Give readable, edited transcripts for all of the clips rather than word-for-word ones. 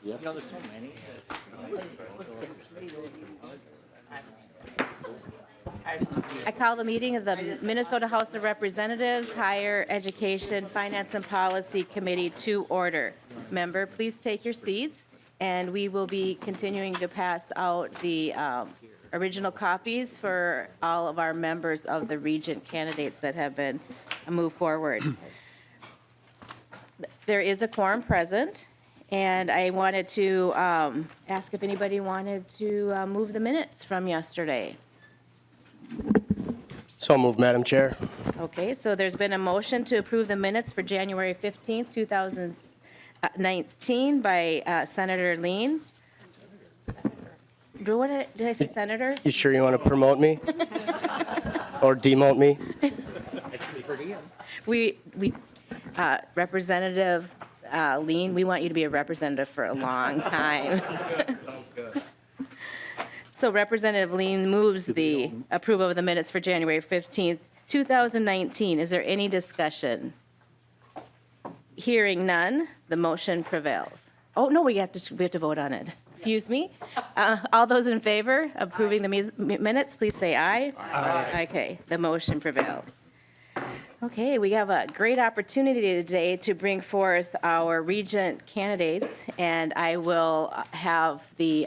Yes. There's so many. I call the meeting of the Minnesota House of Representatives Higher Education, Finance and Policy Committee to order. Member, please take your seats, and we will be continuing to pass out the original copies for all of our members of the regent candidates that have been moved forward. There is a quorum present, and I wanted to ask if anybody wanted to move the minutes from yesterday. So moved, Madam Chair. Okay, so there's been a motion to approve the minutes for January 15th, 2019 by Senator Lean. Did I say Senator? You sure you want to promote me? Or demote me? Representative Lean, we want you to be a representative for a long time. So Representative Lean moves the approval of the minutes for January 15th, 2019. Is there any discussion? Hearing none, the motion prevails. Oh, no, we have to vote on it. Excuse me. All those in favor of approving the minutes, please say aye. Aye. Okay, the motion prevails. Okay, we have a great opportunity today to bring forth our regent candidates, and I will have the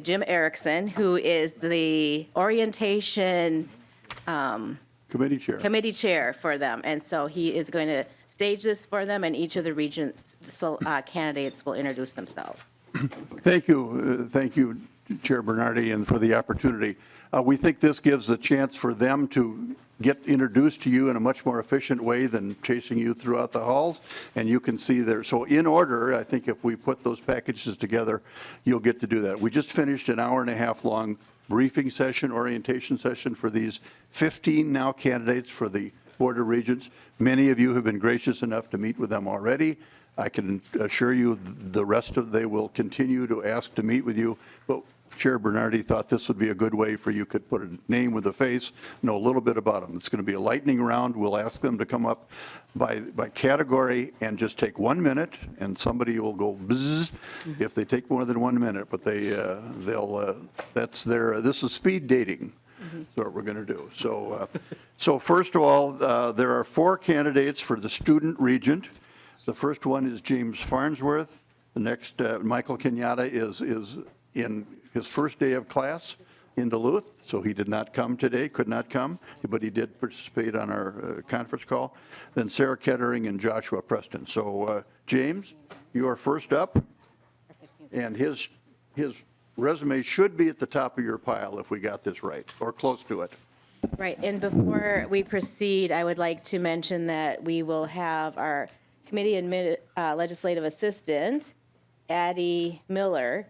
Jim Erickson, who is the orientation committee chair for them. And so he is going to stage this for them, and each of the regent candidates will introduce themselves. Thank you, Chair Bernardi, and for the opportunity. We think this gives a chance for them to get introduced to you in a much more efficient way than chasing you throughout the halls, and you can see there. So in order, I think if we put those packages together, you'll get to do that. We just finished an hour-and-a-half long briefing session, orientation session for these 15 now candidates for the Board of Regents. Many of you have been gracious enough to meet with them already. I can assure you the rest of they will continue to ask to meet with you. But Chair Bernardi thought this would be a good way for you could put a name with a face, know a little bit about them. It's going to be a lightning round. We'll ask them to come up by category and just take 1 minute, and somebody will go bzzz if they take more than 1 minute. But that's their. This is speed dating. That's what we're going to do. So first of all, there are 4 candidates for the student regent. The first one is James Farnsworth. The next, Michael Kenyatta, is in his first day of class in Duluth, so he did not come today, could not come, but he did participate on our conference call. Then Sarah Kettering and Joshua Preston. So James, you are first up, and his resume should be at the top of your pile if we got this right, or close to it. Right, and before we proceed, I would like to mention that we will have our committee and legislative assistant, Addie Miller,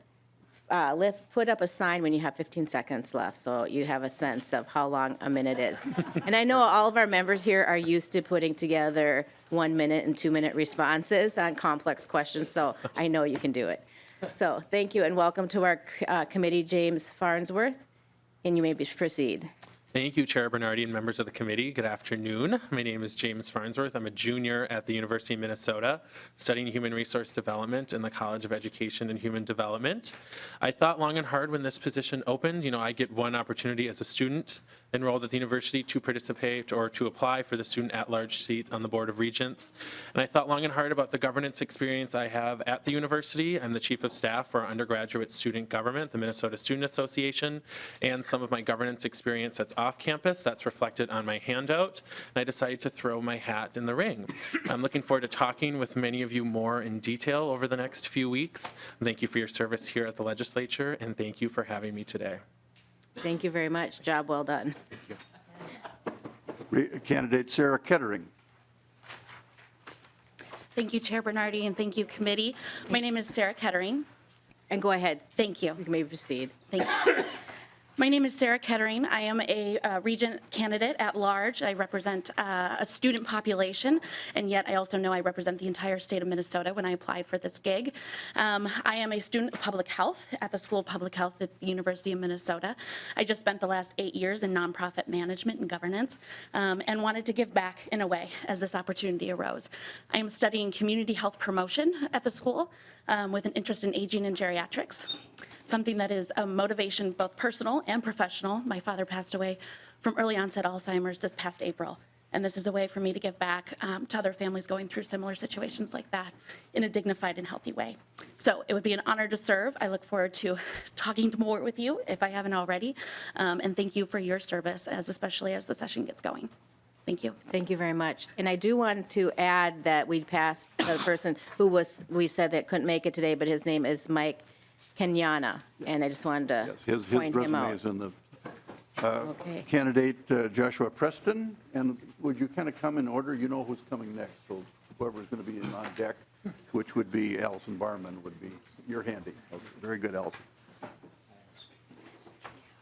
put up a sign when you have 15 seconds left, so you have a sense of how long a minute is. And I know all of our members here are used to putting together 1 minute and 2 minute responses on complex questions, so I know you can do it. So thank you, and welcome to our committee, James Farnsworth, and you may proceed. Thank you, Chair Bernardi and members of the committee. Good afternoon. My name is James Farnsworth. I'm a junior at the University of Minnesota, studying human resource development in the College of Education and Human Development. I thought long and hard when this position opened. You know, I get one opportunity as a student enrolled at the university to participate or to apply for the student at-large seat on the Board of Regents. And I thought long and hard about the governance experience I have at the university. I'm the chief of staff for our undergraduate student government, the Minnesota Student Association, and some of my governance experience that's off campus. That's reflected on my handout. And I decided to throw my hat in the ring. I'm looking forward to talking with many of you more in detail over the next few weeks. Thank you for your service here at the legislature, and thank you for having me today. Thank you very much. Job well done. Thank you. Candidate Sarah Kettering. Thank you, Chair Bernardi, and thank you, committee. My name is Sarah Kettering. And go ahead. Thank you. You may proceed. Thank you. My name is Sarah Kettering. I am a regent candidate at large. I represent a student population, and yet I also know I represent the entire state of Minnesota when I applied for this gig. I am a student of public health at the School of Public Health at the University of Minnesota. I just spent the last 8 years in nonprofit management and governance, and wanted to give back in a way as this opportunity arose. I am studying community health promotion at the school with an interest in aging and geriatrics, something that is a motivation, both personal and professional. My father passed away from early onset Alzheimer's this past April. And this is a way for me to give back to other families going through similar situations like that in a dignified and healthy way. So it would be an honor to serve. I look forward to talking more with you if I haven't already. And thank you for your service, especially as the session gets going. Thank you. Thank you very much. And I do want to add that we passed the person who we said that couldn't make it today, but his name is Mike Kenyana, and I just wanted to His point him resume out. is in the Okay. candidate Joshua Preston. And would you kind of come in order? You know who's coming next. So whoever's going to be on deck, which would be Allison Barman, would be your handy. Okay, very good, Allison.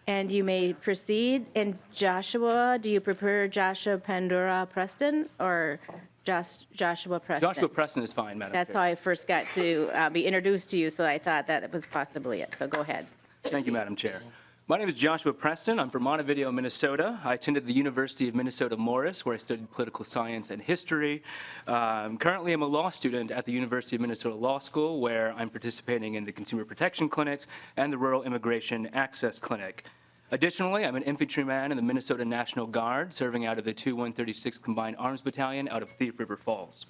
And you may proceed. And Joshua, do you prefer Joshua Pandora Preston or Joshua Preston? Joshua Preston is fine, Madam That's Chair. how I first got to be introduced to you, so I thought that was possibly it. So go ahead. Thank you, Madam Chair. My name is Joshua Preston. I'm from Montevideo, Minnesota. I attended the University of Minnesota Morris, where I studied political science and history. Currently, I'm a law student at the University of Minnesota Law School, where I'm participating in the Consumer Protection Clinics and the Rural Immigration Access Clinic. Additionally, I'm an infantryman in the Minnesota National Guard, serving out of the 2-136 Combined Arms Battalion out of Thief River Falls.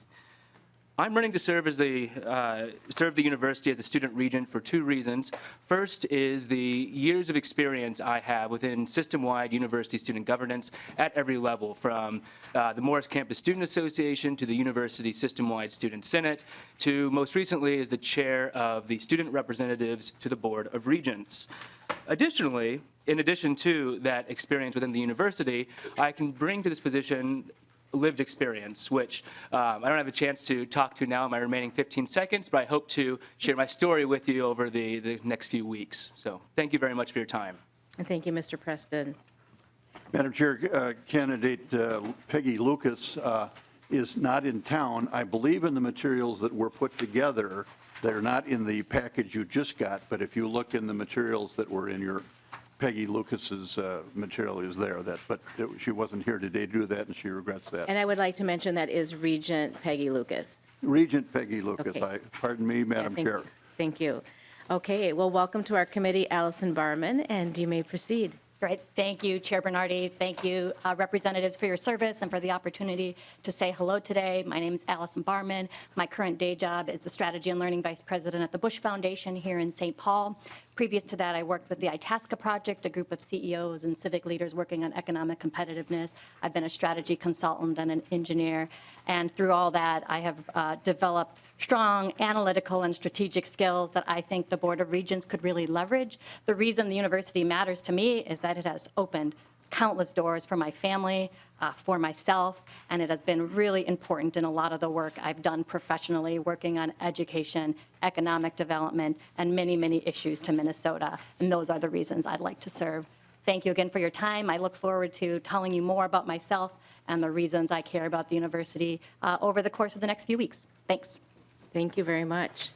I'm running to serve the university as a student regent for two reasons. First is the years of experience I have within system-wide university student governance at every level, from the Morris Campus Student Association to the University System-Wide Student Senate, to most recently as the chair of the student representatives to the Board of Regents. Additionally, in addition to that experience within the university, I can bring to this position lived experience, which I don't have a chance to talk to now in my remaining 15 seconds, but I hope to share my story with you over the next few weeks. So thank you very much for your time. And thank you, Mr. Preston. Madam Chair, candidate Peggy Lucas is not in town. I believe in the materials that were put together. They're not in the package you just got, but if you look in the materials that were in your Peggy Lucas's material is there, but she wasn't here today to do that, and she regrets that. And I would like to mention that is Regent Peggy Lucas. Regent Peggy Lucas, Okay. pardon me, Madam Thank Chair. you. Thank you. Okay, well, welcome to our committee, Allison Barman, and you may proceed. Great. Thank you, Chair Bernardi. Thank you, representatives, for your service and for the opportunity to say hello today. My name is Allison Barman. My current day job is the Strategy and Learning Vice President at the Bush Foundation here in St. Paul. Previous to that, I worked with the Itasca Project, a group of CEOs and civic leaders working on economic competitiveness. I've been a strategy consultant and an engineer. And through all that, I have developed strong analytical and strategic skills that I think the Board of Regents could really leverage. The reason the university matters to me is that it has opened countless doors for my family, for myself, and it has been really important in a lot of the work I've done professionally, working on education, economic development, and many, many issues to Minnesota. And those are the reasons I'd like to serve. Thank you again for your time. I look forward to telling you more about myself and the reasons I care about the university over the course of the next few weeks. Thanks. Thank you very much.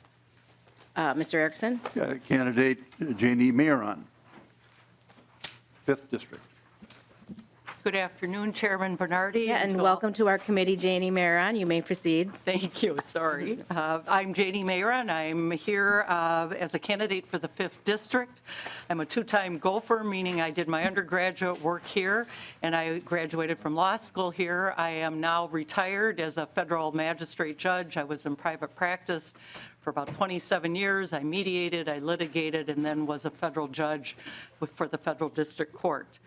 Mr. Erickson? Candidate Janie Mayron, 5th District. Good afternoon, Chairman Bernardi. Yeah, and welcome to our committee, Janie Maron. You may proceed. Thank you, sorry. I'm Janie Mayron. I'm here as a candidate for the 5th District. I'm a two-time Gopher, meaning I did my undergraduate work here, and I graduated from law school here. I am now retired as a federal magistrate judge. I was in private practice for about 27 years. I mediated, I litigated, and then was a federal judge for the Federal District Court.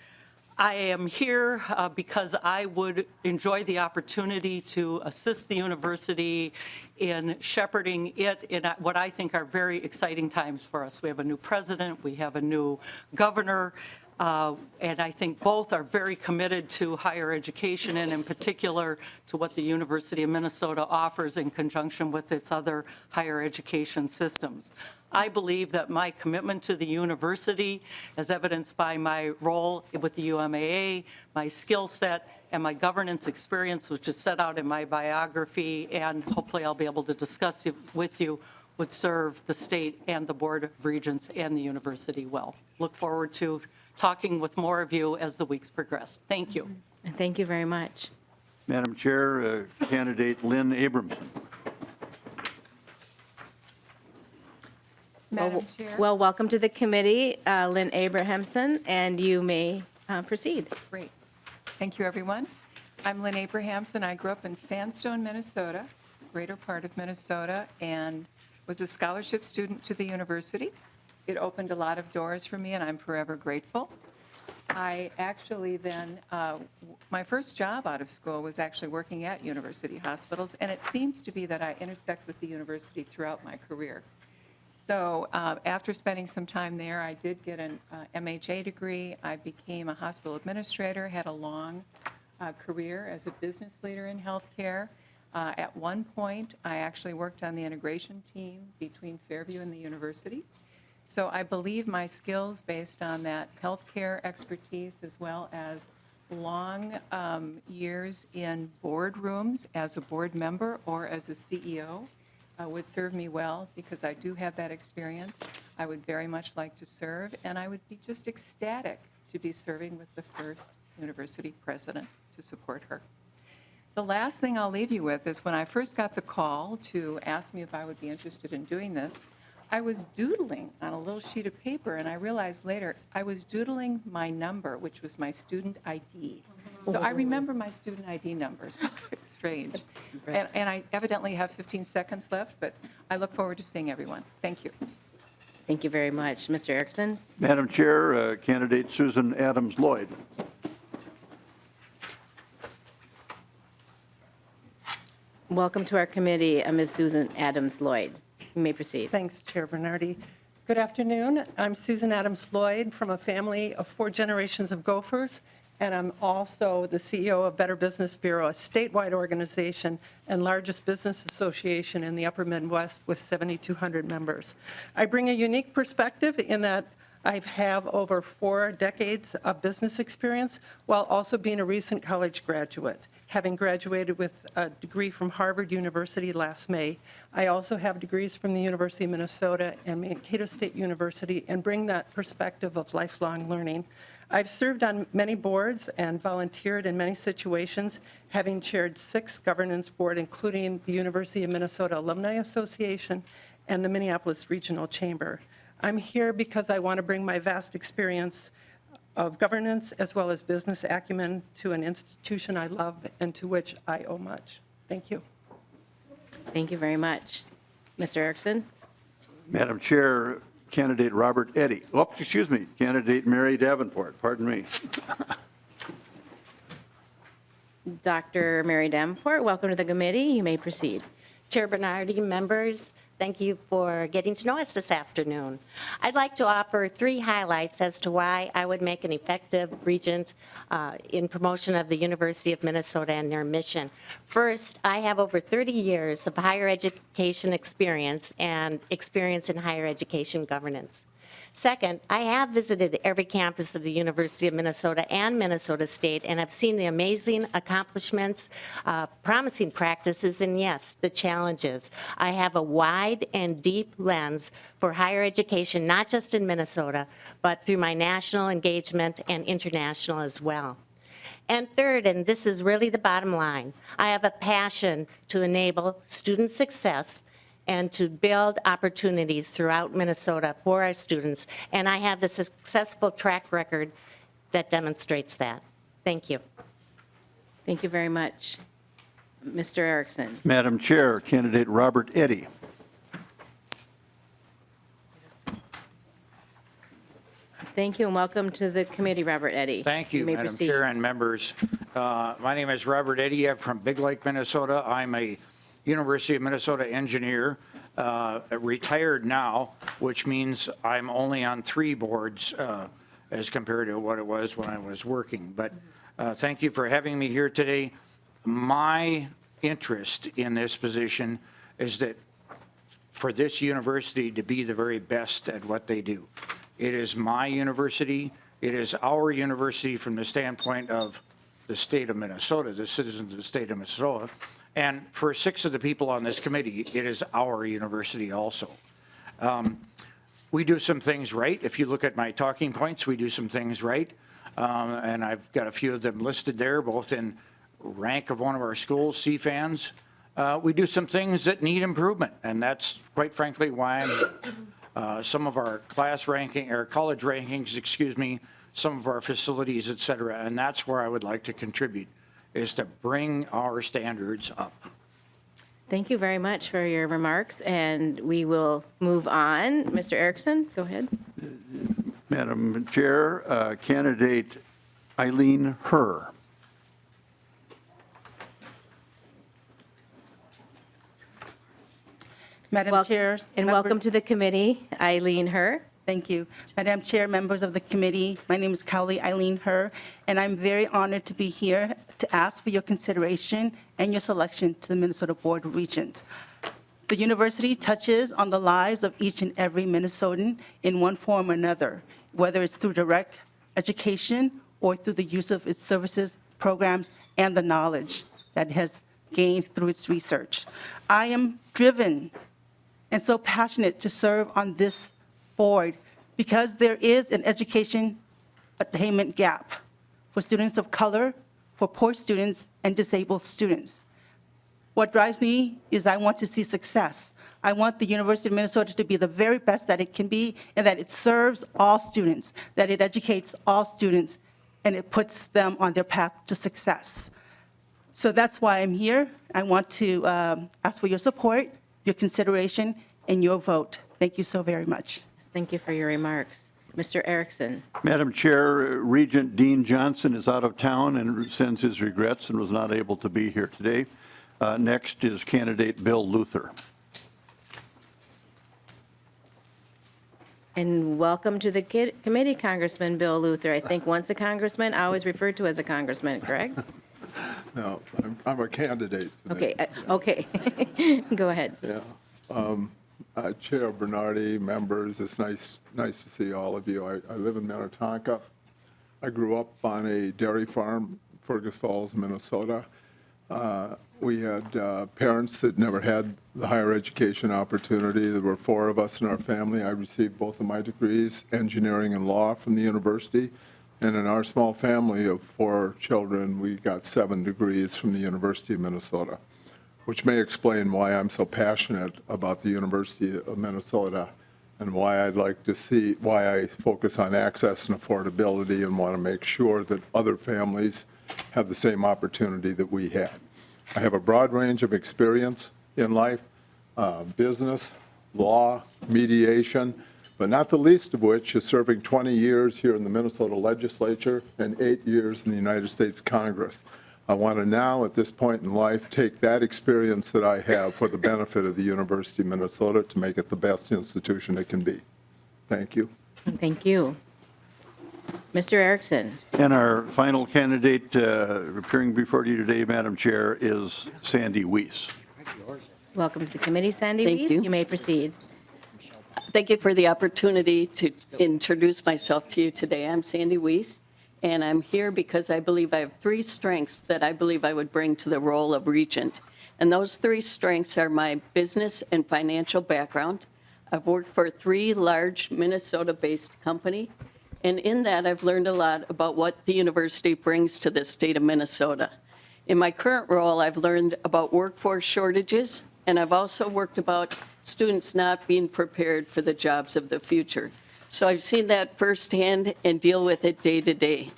I am here because I would enjoy the opportunity to assist the university in shepherding it in what I think are very exciting times for us. We have a new president, we have a new governor. And I think both are very committed to higher education and in particular to what the University of Minnesota offers in conjunction with its other higher education systems. I believe that my commitment to the university, as evidenced by my role with the UMAA, my skill set, and my governance experience, which is set out in my biography, and hopefully I'll be able to discuss it with you, would serve the state and the Board of Regents and the university well. Look forward to talking with more of you as the weeks progress. Thank you. And thank you very much. Madam Chair, candidate Lynn Abramson. Madam Chair. Well, welcome to the committee, Lynn Abrahamson, and you may proceed. Great. Thank you, everyone. I'm Lynn Abrahamson. I grew up in Sandstone, Minnesota, greater part of Minnesota, and was a scholarship student to the university. It opened a lot of doors for me, and I'm forever grateful. I actually then, my first job out of school was actually working at university hospitals, and it seems to be that I intersect with the university throughout my career. So after spending some time there, I did get an MHA degree. I became a hospital administrator, had a long career as a business leader in healthcare. At one point, I actually worked on the integration team between Fairview and the university. So I believe my skills based on that healthcare expertise as well as long years in boardrooms as a board member or as a CEO would serve me well because I do have that experience. I would very much like to serve, and I would be just ecstatic to be serving with the first university president to support her. The last thing I'll leave you with is when I first got the call to ask me if I would be interested in doing this, I was doodling on a little sheet of paper, and I realized later I was doodling my number, which was my student ID. So I remember my student ID number, so it's strange. And I evidently have 15 seconds left, but I look forward to seeing everyone. Thank you. Thank you very much. Mr. Erickson? Madam Chair, candidate Susan Adams Lloyd. Welcome to our committee, Ms. Susan Adams Lloyd. You may proceed. Thanks, Chair Bernardi. Good afternoon. I'm Susan Adams Lloyd from a family of 4 generations of Gophers, and I'm also the CEO of Better Business Bureau, a statewide organization and largest business association in the upper Midwest with 7,200 members. I bring a unique perspective in that I have over 4 decades of business experience while also being a recent college graduate, having graduated with a degree from Harvard University last May. I also have degrees from the University of Minnesota and Mankato State University and bring that perspective of lifelong learning. I've served on many boards and volunteered in many situations, having chaired 6 governance boards, including the University of Minnesota Alumni Association and the Minneapolis Regional Chamber. I'm here because I want to bring my vast experience of governance as well as business acumen to an institution I love and to which I owe much. Thank you. Thank you very much. Mr. Erickson? Madam Chair, candidate Robert Eddy. Oh, excuse me, candidate Mary Davenport. Pardon me. Dr. Mary Davenport, welcome to the committee. You may proceed. Chair Bernardi, members, thank you for getting to know us this afternoon. I'd like to offer 3 highlights as to why I would make an effective regent in promotion of the University of Minnesota and their mission. First, I have over 30 years of higher education experience and experience in higher education governance. Second, I have visited every campus of the University of Minnesota and Minnesota State and have seen the amazing accomplishments, promising practices, and yes, the challenges. I have a wide and deep lens for higher education, not just in Minnesota, but through my national engagement and international as well. And third, and this is really the bottom line, I have a passion to enable student success and to build opportunities throughout Minnesota for our students. And I have the successful track record that demonstrates that. Thank you. Thank you very much. Mr. Erickson? Madam Chair, candidate Robert Eddy. Thank you, and welcome to the committee, Robert Eddy. Thank you, may Madam proceed. Chair and members. My name is Robert Eddy. I'm from Big Lake, Minnesota. I'm a University of Minnesota engineer, retired now, which means I'm only on 3 boards as compared to what it was when I was working. But thank you for having me here today. My interest in this position is that for this university to be the very best at what they do. It is my university. It is our university from the standpoint of the state of Minnesota, the citizens of the state of Minnesota. And for 6 of the people on this committee, it is our university also. We do some things right. If you look at my talking points, we do some things right. And I've got a few of them listed there, both in rank of one of our schools, CFANs. We do some things that need improvement, and that's quite frankly why I'm here. Some of our class ranking, or college rankings, excuse me, some of our facilities, et cetera, and that's where I would like to contribute, is to bring our standards up. Thank you very much for your remarks, and we will move on. Mr. Erickson, go ahead. Madam Chair, candidate Eileen Herr. Madam Chair. And welcome to the committee, Eileen Herr. Thank you. Madam Chair, members of the committee, my name is Cowley Eileen Herr, and I'm very honored to be here to ask for your consideration and your selection to the Minnesota Board of Regents. The university touches on the lives of each and every Minnesotan in one form or another, whether it's through direct education or through the use of its services, programs, and the knowledge that it has gained through its research. I am driven and so passionate to serve on this board because there is an education attainment gap for students of color, for poor students, and disabled students. What drives me is I want to see success. I want the University of Minnesota to be the very best that it can be, and that it serves all students, that it educates all students, and it puts them on their path to success. So that's why I'm here. I want to ask for your support, your consideration, and your vote. Thank you so very much. Thank you for your remarks. Mr. Erickson. Madam Chair, Regent Dean Johnson is out of town and sends his regrets and was not able to be here today. Next is candidate Bill Luther. And welcome to the committee, Congressman Bill Luther. I think once a congressman, always referred to as a congressman, correct? No, I'm a candidate today. Okay, okay. Go ahead. Yeah. Chair Bernardi, members, it's nice to see all of you. I live in Minnetonka. I grew up on a dairy farm, Fergus Falls, Minnesota. We had parents that never had the higher education opportunity. There were 4 of us in our family. I received both of my degrees, engineering and law, from the university. And in our small family of 4 children, we got 7 degrees from the University of Minnesota, which may explain why I'm so passionate about the University of Minnesota and why I'd like to see, why I focus on access and affordability and want to make sure that other families have the same opportunity that we had. I have a broad range of experience in life, business, law, mediation, but not the least of which is serving 20 years here in the Minnesota legislature and 8 years in the United States Congress. I want to now, at this point in life, take that experience that I have for the benefit of the University of Minnesota to make it the best institution it can be. Thank you. Thank you. Mr. Erickson. And our final candidate appearing before you today, Madam Chair, is Sandy Weiss. Welcome to the committee, Sandy Thank Weiss. you. You may proceed. Thank you for the opportunity to introduce myself to you today. I'm Sandy Weiss, and I'm here because I believe I have 3 strengths that I believe I would bring to the role of regent. And those 3 strengths are my business and financial background. I've worked for 3 large Minnesota-based companies, and in that I've learned a lot about what the university brings to the state of Minnesota. In my current role, I've learned about workforce shortages, and I've also worked about students not being prepared for the jobs of the future. So I've seen that firsthand and deal with it day to day.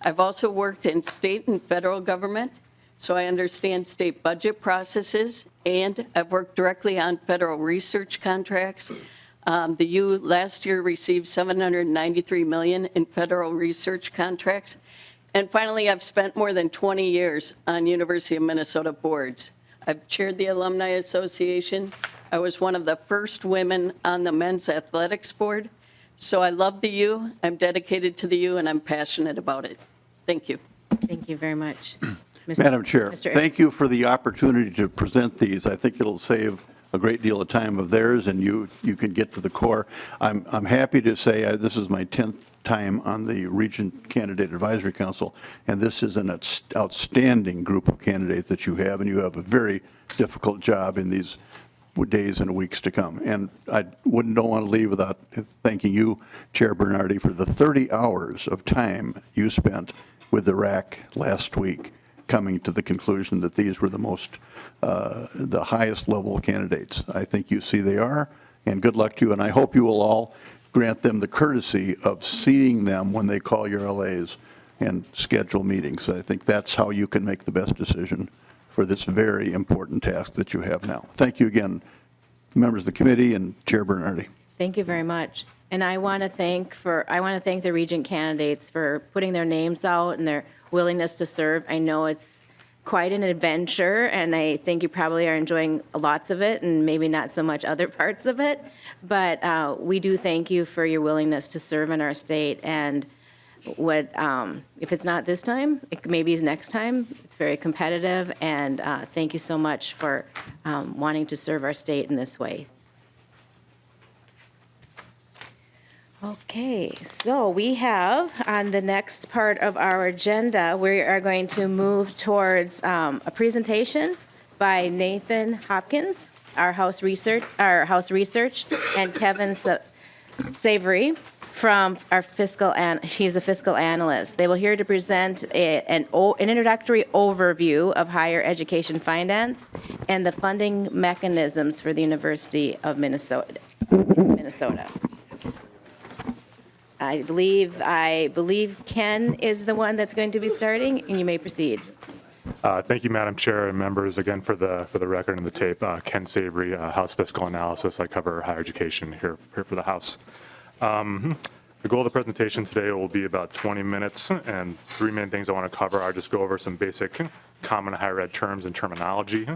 I've also worked in state and federal government, so I understand state budget processes, and I've worked directly on federal research contracts. The U last year received $793 million in federal research contracts. And finally, I've spent more than 20 years on University of Minnesota boards. I've chaired the Alumni Association. I was one of the first women on the men's athletics board. So I love the U, I'm dedicated to the U, and I'm passionate about it. Thank you. Thank you very much. Madam Chair, Mr. thank you for the opportunity to present these. I think it'll save a great deal of time of theirs, and you can get to the core. I'm happy to say this is my 10th time on the Regent Candidate Advisory Council, and this is an outstanding group of candidates that you have, and you have a very difficult job in these days and weeks to come. And I don't want to leave without thanking you, Chair Bernardi, for the 30 hours of time you spent with the RAC last week, coming to the conclusion that these were the highest level candidates. I think you see they are, and good luck to you, and I hope you will all grant them the courtesy of seeing them when they call your LAs and schedule meetings. I think that's how you can make the best decision for this very important task that you have now. Thank you again, members of the committee and Chair Bernardi. Thank you very much. And I want to thank the Regent candidates for putting their names out and their willingness to serve. I know it's quite an adventure, and I think you probably are enjoying lots of it and maybe not so much other parts of it. But we do thank you for your willingness to serve in our state. And if it's not this time, it maybe is next time. It's very competitive, and thank you so much for wanting to serve our state in this way. Okay, so we have on the next part of our agenda, we are going to move towards a presentation by Nathan Hopkins, our House Research, and Kevin Savory from our he's a fiscal analyst. They will here to present an introductory overview of higher education finance and the funding mechanisms for the University of Minnesota. I believe Ken is the one that's going to be starting, and you may proceed. Thank you, Madam Chair, and members, again, for the record and the tape. Ken Savory, House Fiscal Analysis. I cover higher education here for the House. The goal of the presentation today will be about 20 minutes, and 3 main things I want to cover. I'll just go over some basic common higher ed terms and terminology,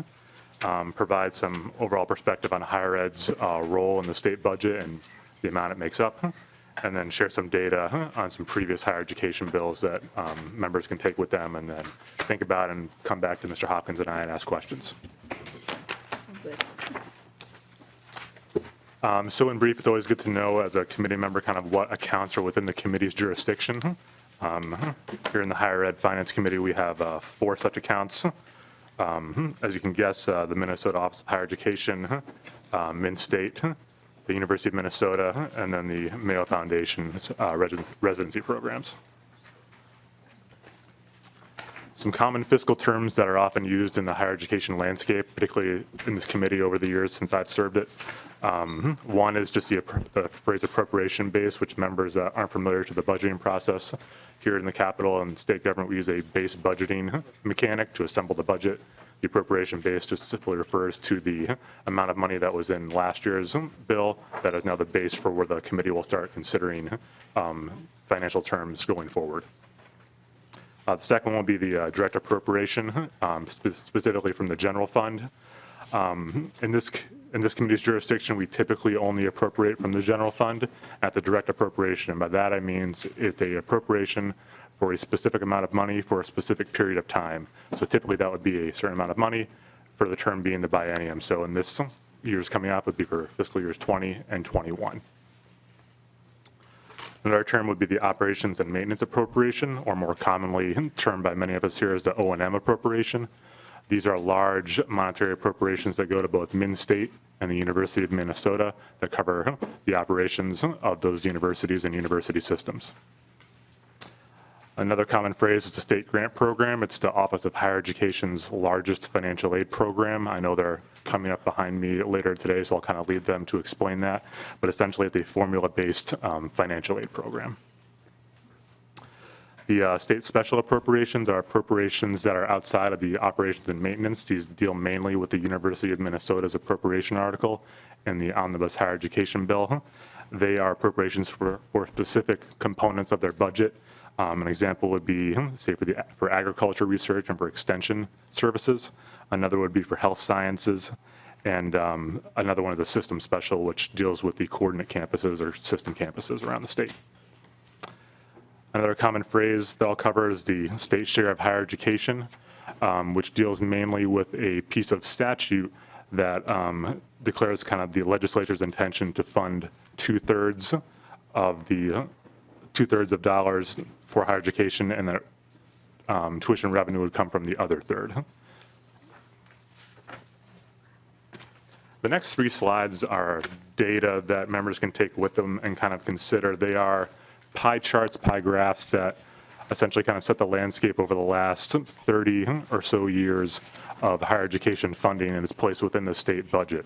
provide some overall perspective on higher ed's role in the state budget and the amount it makes up, and then share some data on some previous higher education bills that members can take with them and then think about and come back to Mr. Hopkins and I and ask questions. So in brief, it's always good to know as a committee member kind of what accounts are within the committee's jurisdiction. Here in the Higher Ed Finance Committee, we have 4 such accounts. As you can guess, the Minnesota Office of Higher Education, Min-State, the University of Minnesota, and then the Mayo Foundation's residency programs. Some common fiscal terms that are often used in the higher education landscape, particularly in this committee over the years since I've served it. One is just the phrase appropriation base, which members aren't familiar to the budgeting process. Here in the Capitol and state government, we use a base budgeting mechanic to assemble the budget. The appropriation base just simply refers to the amount of money that was in last year's bill that is now the base for where the committee will start considering financial terms going forward. The second one will be the direct appropriation, specifically from the general fund. In this committee's jurisdiction, we typically only appropriate from the general fund at the direct appropriation. And by that, I mean it's a appropriation for a specific amount of money for a specific period of time. So typically that would be a certain amount of money for the term being the biennium. So in this year's coming up would be for fiscal years 20 and 21. Another term would be the operations and maintenance appropriation, or more commonly termed by many of us here as the O&M appropriation. These are large monetary appropriations that go to both Min-State and the University of Minnesota that cover the operations of those universities and university systems. Another common phrase is the state grant program. It's the Office of Higher Education's largest financial aid program. I know they're coming up behind me later today, so I'll kind of lead them to explain that. But essentially, it's a formula-based financial aid program. The state special appropriations are appropriations that are outside of the operations and maintenance. These deal mainly with the University of Minnesota's appropriation article in the Omnibus Higher Education Bill. They are appropriations for specific components of their budget. An example would be, say, for agriculture research and for extension services. Another would be for health sciences. And another one is a system special, which deals with the coordinate campuses or system campuses around the state. Another common phrase that I'll cover is the state share of higher education, which deals mainly with a piece of statute that declares kind of the legislature's intention to fund two-thirds of dollars for higher education, and that tuition revenue would come from the other third. The next 3 slides are data that members can take with them and kind of consider. They are pie charts, pie graphs that essentially kind of set the landscape over the last 30 or so years of higher education funding and its place within the state budget.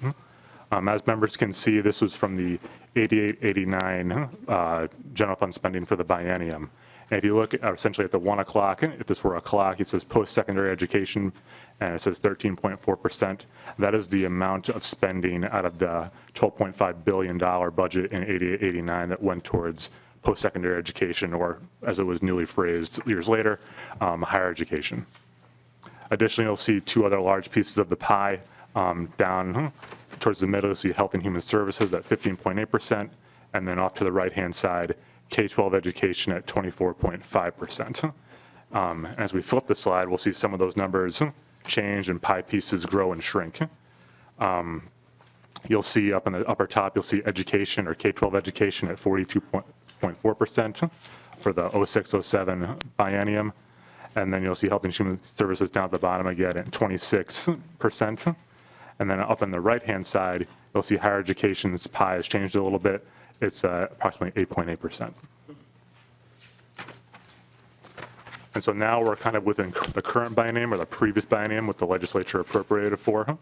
As members can see, this was from the 88-89 general fund spending for the biennium. And if you look at, essentially at the 1 o'clock, if this were a clock, it says post-secondary education, and it says 13.4%. That is the amount of spending out of the $12.5 billion budget in 88-89 that went towards post-secondary education, or as it was newly phrased years later, higher education. Additionally, you'll see 2 other large pieces of the pie down towards the middle. You'll see health and human services at 15.8%, and then off to the right-hand side, K-12 education at 24.5%. As we flip the slide, we'll see some of those numbers change and pie pieces grow and shrink. You'll see up in the upper top, you'll see education or K-12 education at 42.4% for the 06-07 biennium. And then you'll see health and human services down at the bottom again at 26%. And then up on the right-hand side, you'll see higher education's pie has changed a little bit. It's approximately 8.8%. And so now we're kind of within the current biennium or the previous biennium what the legislature appropriated for.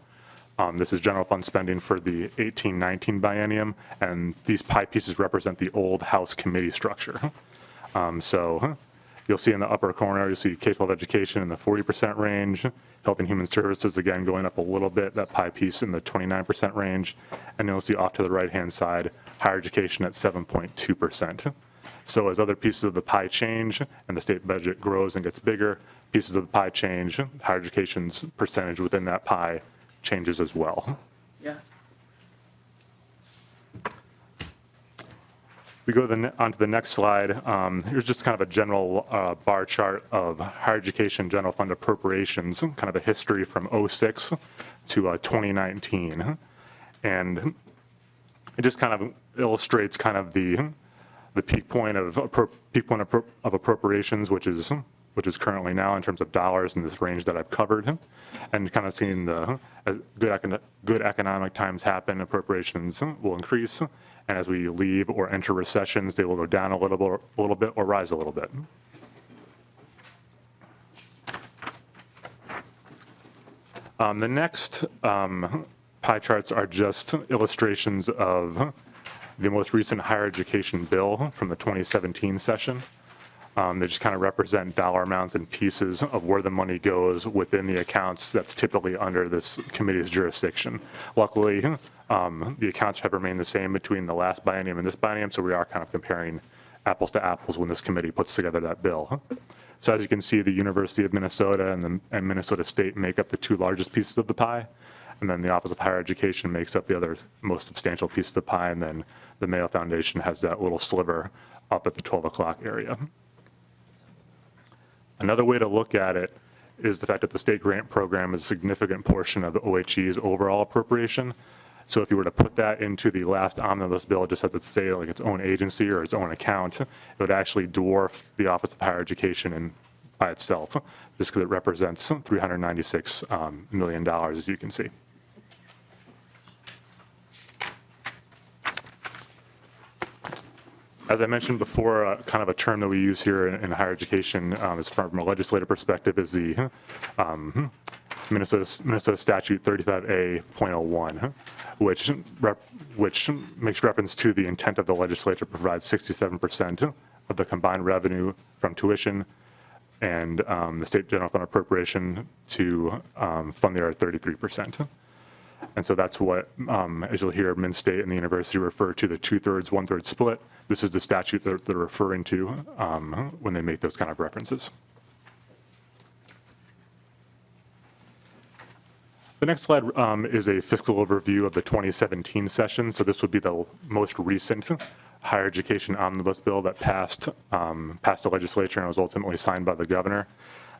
This is general fund spending for the 18-19 biennium, and these pie pieces represent the old House committee structure. So you'll see in the upper corner, you'll see K-12 education in the 40% range, health and human services again going up a little bit, that pie piece in the 29% range, and you'll see off to the right-hand side, higher education at 7.2%. So as other pieces of the pie change and the state budget grows and gets bigger, pieces of the pie change, higher education's percentage within that pie changes as well. Yeah. We go on to the next slide. Here's just kind of a general bar chart of higher education general fund appropriations, kind of a history from 06 to 2019. And it just kind of illustrates kind of the peak point of appropriations, which is currently now in terms of dollars in this range that I've covered, and kind of seeing the good economic times happen, appropriations will increase, and as we leave or enter recessions, they will go down a little bit or rise a little bit. The next pie charts are just illustrations of the most recent higher education bill from the 2017 session. They just kind of represent dollar amounts and pieces of where the money goes within the accounts that's typically under this committee's jurisdiction. Luckily, the accounts have remained the same between the last biennium and this biennium, so we are kind of comparing apples to apples when this committee puts together that bill. So as you can see, the University of Minnesota and Minnesota State make up the 2 largest pieces of the pie, and then the Office of Higher Education makes up the other most substantial piece of the pie, and then the Mayo Foundation has that little sliver up at the 12 o'clock area. Another way to look at it is the fact that the state grant program is a significant portion of the OHE's overall appropriation. So if you were to put that into the last omnibus bill, just at the state like its own agency or its own account, it would actually dwarf the Office of Higher Education by itself, just because it represents $396 million, as you can see. As I mentioned before, kind of a term that we use here in higher education, as from a legislative perspective, is the Minnesota Statute 35A.01, which makes reference to the intent of the legislature to provide 67% of the combined revenue from tuition and the state general fund appropriation to fund the other 33%. And so that's what, as you'll hear, Min-State and the university refer to the 2/3, 1/3 split. This is the statute that they're referring to when they make those kind of references. The next slide is a fiscal overview of the 2017 session. So this would be the most recent higher education omnibus bill that passed the legislature and was ultimately signed by the governor.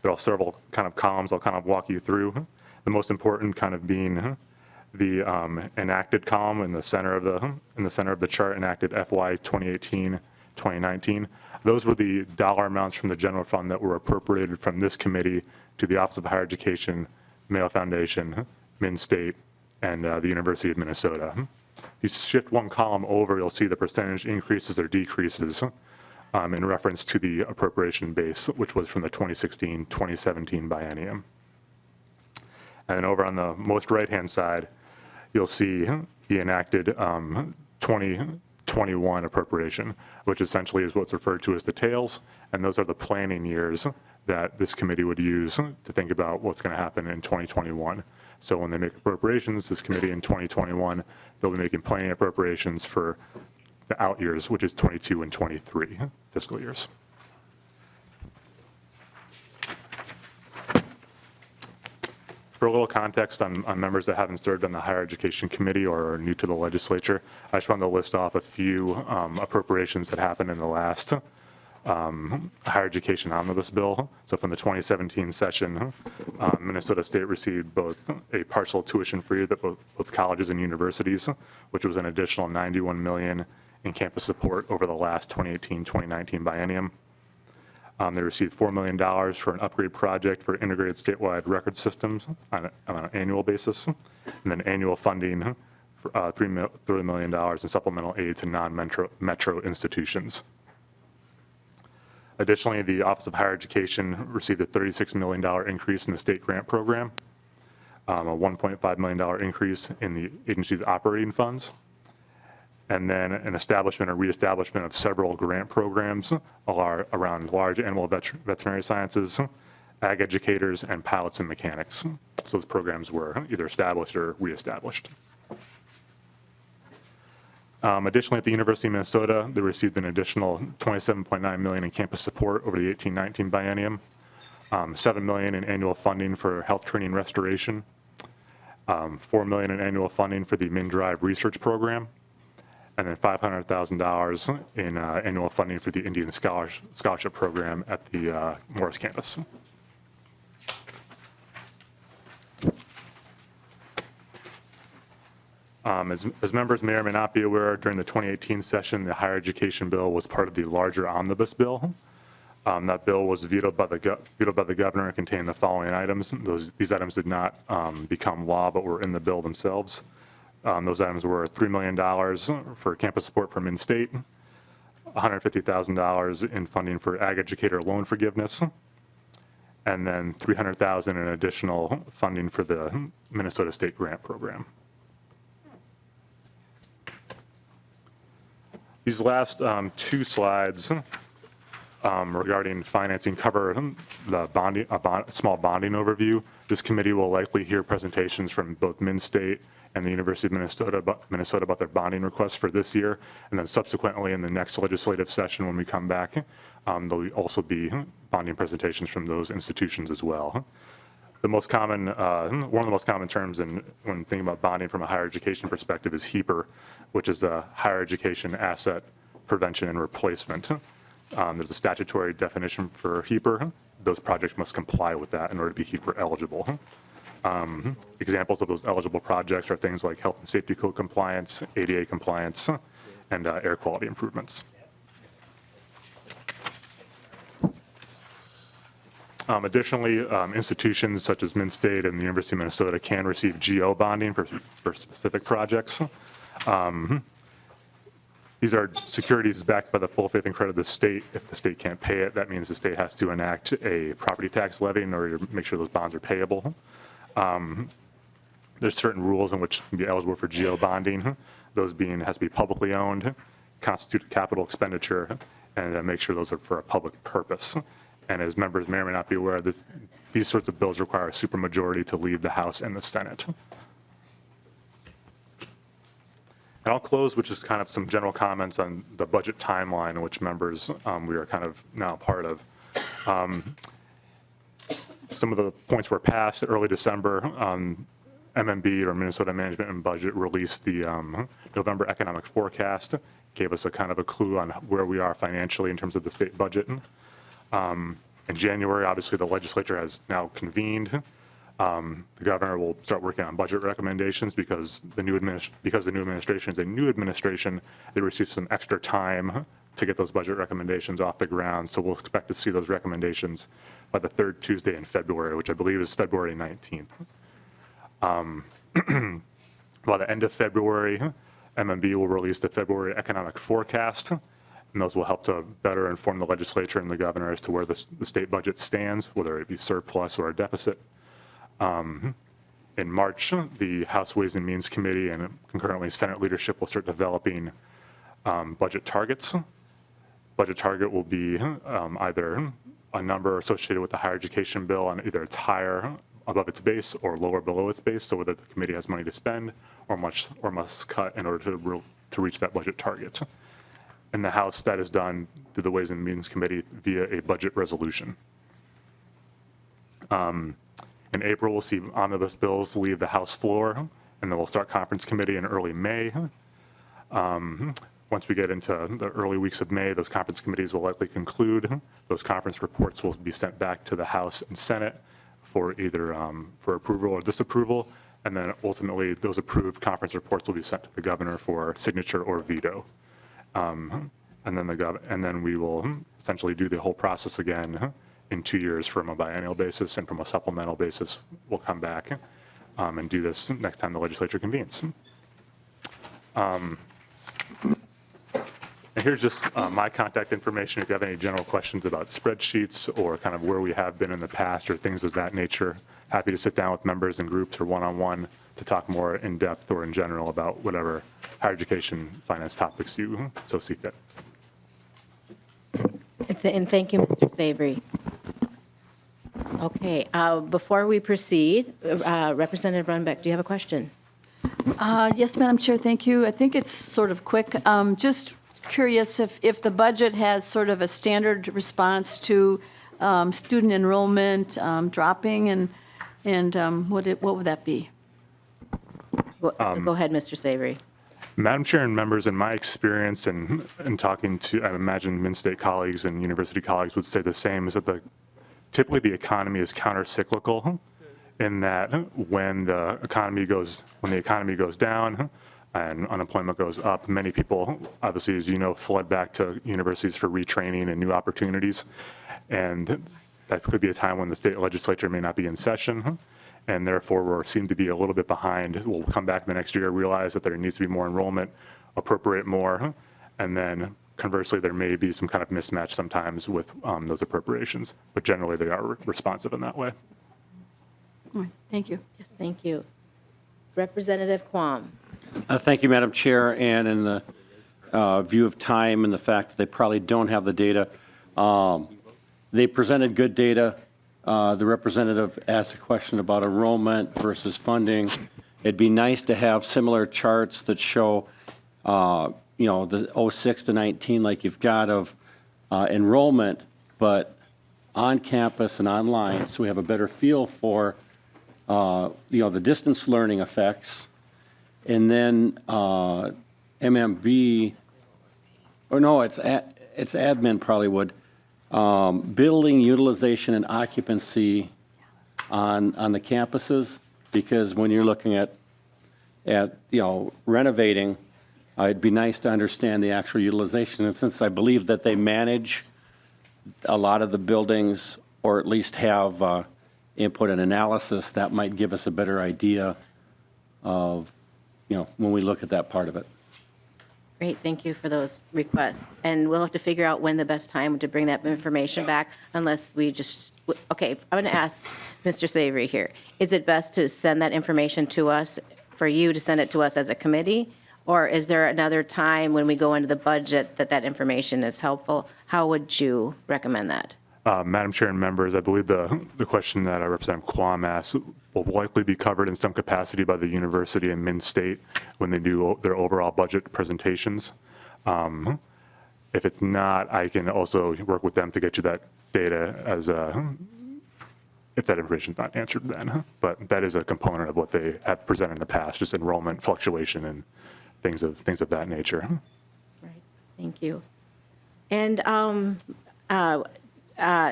There are several kind of columns I'll kind of walk you through. The most important kind of being the enacted column in the center of the chart, enacted FY 2018-2019. Those were the dollar amounts from the general fund that were appropriated from this committee to the Office of Higher Education, Mayo Foundation, Min-State, and the University of Minnesota. If you shift one column over, you'll see the percentage increases or decreases in reference to the appropriation base, which was from the 2016-2017 biennium. And then over on the most right-hand side, you'll see the enacted 2021 appropriation, which essentially is what's referred to as the tails, and those are the planning years that this committee would use to think about what's going to happen in 2021. So when they make appropriations, this committee in 2021, they'll be making planning appropriations for the out years, which is 22 and 23 fiscal years. For a little context on members that haven't served on the Higher Education Committee or are new to the legislature, I just wanted to list off a few appropriations that happened in the last higher education omnibus bill. So from the 2017 session, Minnesota State received both a partial tuition free that both colleges and universities, which was an additional $91 million in campus support over the last 2018-2019 biennium. They received $4 million for an upgrade project for integrated statewide record systems on an annual basis, and then annual funding for $3 million in supplemental aid to non-metro institutions. Additionally, the Office of Higher Education received a $36 million increase in the state grant program, a $1.5 million increase in the agency's operating funds, and then an establishment or reestablishment of several grant programs around large animal veterinary sciences, ag educators, and pilots and mechanics. So those programs were either established or reestablished. Additionally, at the University of Minnesota, they received an additional $27.9 million in campus support over the 18-19 biennium, $7 million in annual funding for health training restoration, $4 million in annual funding for the MnDRIVE research program, and then $500,000 in annual funding for the Indian Scholarship Program at the Morris campus. As members may or may not be aware, during the 2018 session, the higher education bill was part of the larger omnibus bill. That bill was vetoed by the governor and contained the following items. These items did not become law, but were in the bill themselves. Those items were $3 million for campus support from in-state, $150,000 in funding for ag educator loan forgiveness, and then $300,000 in additional funding for the Minnesota State Grant Program. These last two slides regarding financing cover the small bonding overview. This committee will likely hear presentations from both Min-State and the University of Minnesota about their bonding requests for this year, and then subsequently in the next legislative session when we come back, there'll also be bonding presentations from those institutions as well. The most common, one of the most common terms when thinking about bonding from a higher education perspective is HEAPR, which is the Higher Education Asset Prevention and Replacement. There's a statutory definition for HEAPR. Those projects must comply with that in order to be HEAPR eligible. Examples of those eligible projects are things like health and safety code compliance, ADA compliance, and air quality improvements. Additionally, institutions such as Min-State and the University of Minnesota can receive GO bonding for specific projects. These are securities backed by the full faith and credit of the state. If the state can't pay it, that means the state has to enact a property tax levy in order to make sure those bonds are payable. There's certain rules in which can be eligible for GO bonding. Those being has to be publicly owned, constitute a capital expenditure, and make sure those are for a public purpose. And as members may or may not be aware, these sorts of bills require a supermajority to leave the House and the Senate. And I'll close with just kind of some general comments on the budget timeline in which members we are kind of now part of. Some of the points were passed early December, and MMB, or Minnesota Management and Budget, released the November economic forecast, gave us a kind of a clue on where we are financially in terms of the state budget. In January, obviously, the legislature has now convened. The governor will start working on budget recommendations because the new administration is a new administration. They received some extra time to get those budget recommendations off the ground. So we'll expect to see those recommendations by the third Tuesday in February, which I believe is February 19th. By the end of February, MMB will release the February economic forecast, and those will help to better inform the legislature and the governor as to where the state budget stands, whether it be surplus or a deficit. In March, the House Ways and Means Committee and concurrently Senate leadership will start developing budget targets. Budget target will be either a number associated with the higher education bill, and either it's higher above its base or lower below its base, so whether the committee has money to spend or must cut in order to reach that budget target. In the House, that is done through the Ways and Means Committee via a budget resolution. In April, we'll see omnibus bills leave the House floor, and then we'll start conference committee in early May. Once we get into the early weeks of May, those conference committees will likely conclude. Those conference reports will be sent back to the House and Senate for either for approval or disapproval, and then ultimately those approved conference reports will be sent to the governor for signature or veto. And then we will essentially do the whole process again in 2 years from a biennial basis, and from a supplemental basis, we'll come back and do this next time the legislature convenes. And here's just my contact information if you have any general questions about spreadsheets or kind of where we have been in the past or things of that nature. Happy to sit down with members and groups or one-on-one to talk more in depth or in general about whatever higher education finance topics you so see fit. And thank you, Mr. Savory. Okay, before we proceed, Representative Runbeck, do you have a question? Yes, Madam Chair, thank you. I think it's sort of quick. Just curious if the budget has sort of a standard response to student enrollment dropping, and what would that be? Go ahead, Mr. Savory. Madam Chair and members, in my experience and talking to, I imagine, Min-State colleagues and university colleagues would say the same, is that typically the economy is counter-cyclical in that when the economy goes down and unemployment goes up, many people, obviously, as you know, flood back to universities for retraining and new opportunities. And that could be a time when the state legislature may not be in session, and therefore we seem to be a little bit behind. We'll come back the next year, realize that there needs to be more enrollment, appropriate more, and then conversely, there may be some kind of mismatch sometimes with those appropriations, but generally they are responsive in that way. All right, thank you. Yes, thank you. Representative Quam. Thank you, Madam Chair. And in the view of time and the fact that they probably don't have the data, they presented good data. The representative asked a question about enrollment versus funding. It'd be nice to have similar charts that show, the 06 to 19 like you've got of enrollment, but on campus and online, so we have a better feel for, the distance learning effects. And then MMB, or no, it's admin probably would, building utilization and occupancy on the campuses, because when you're looking at renovating, it'd be nice to understand the actual utilization. And since I believe that they manage a lot of the buildings, or at least have input and analysis, that might give us a better idea of, when we look at that part of it. Great, thank you for those requests. And we'll have to figure out when the best time to bring that information back, unless we just, okay, I'm going to ask Mr. Savory here. Is it best to send that information to us, for you to send it to us as a committee? Or is there another time when we go into the budget that information is helpful? How would you recommend that? Madam Chair and members, I believe the question that Representative Quam asked will likely be covered in some capacity by the university and Min-State when they do their overall budget presentations. If it's not, I can also work with them to get you that data as if that information's not answered then. But that is a component of what they have presented in the past, just enrollment fluctuation and things of that nature. Right, thank you. And,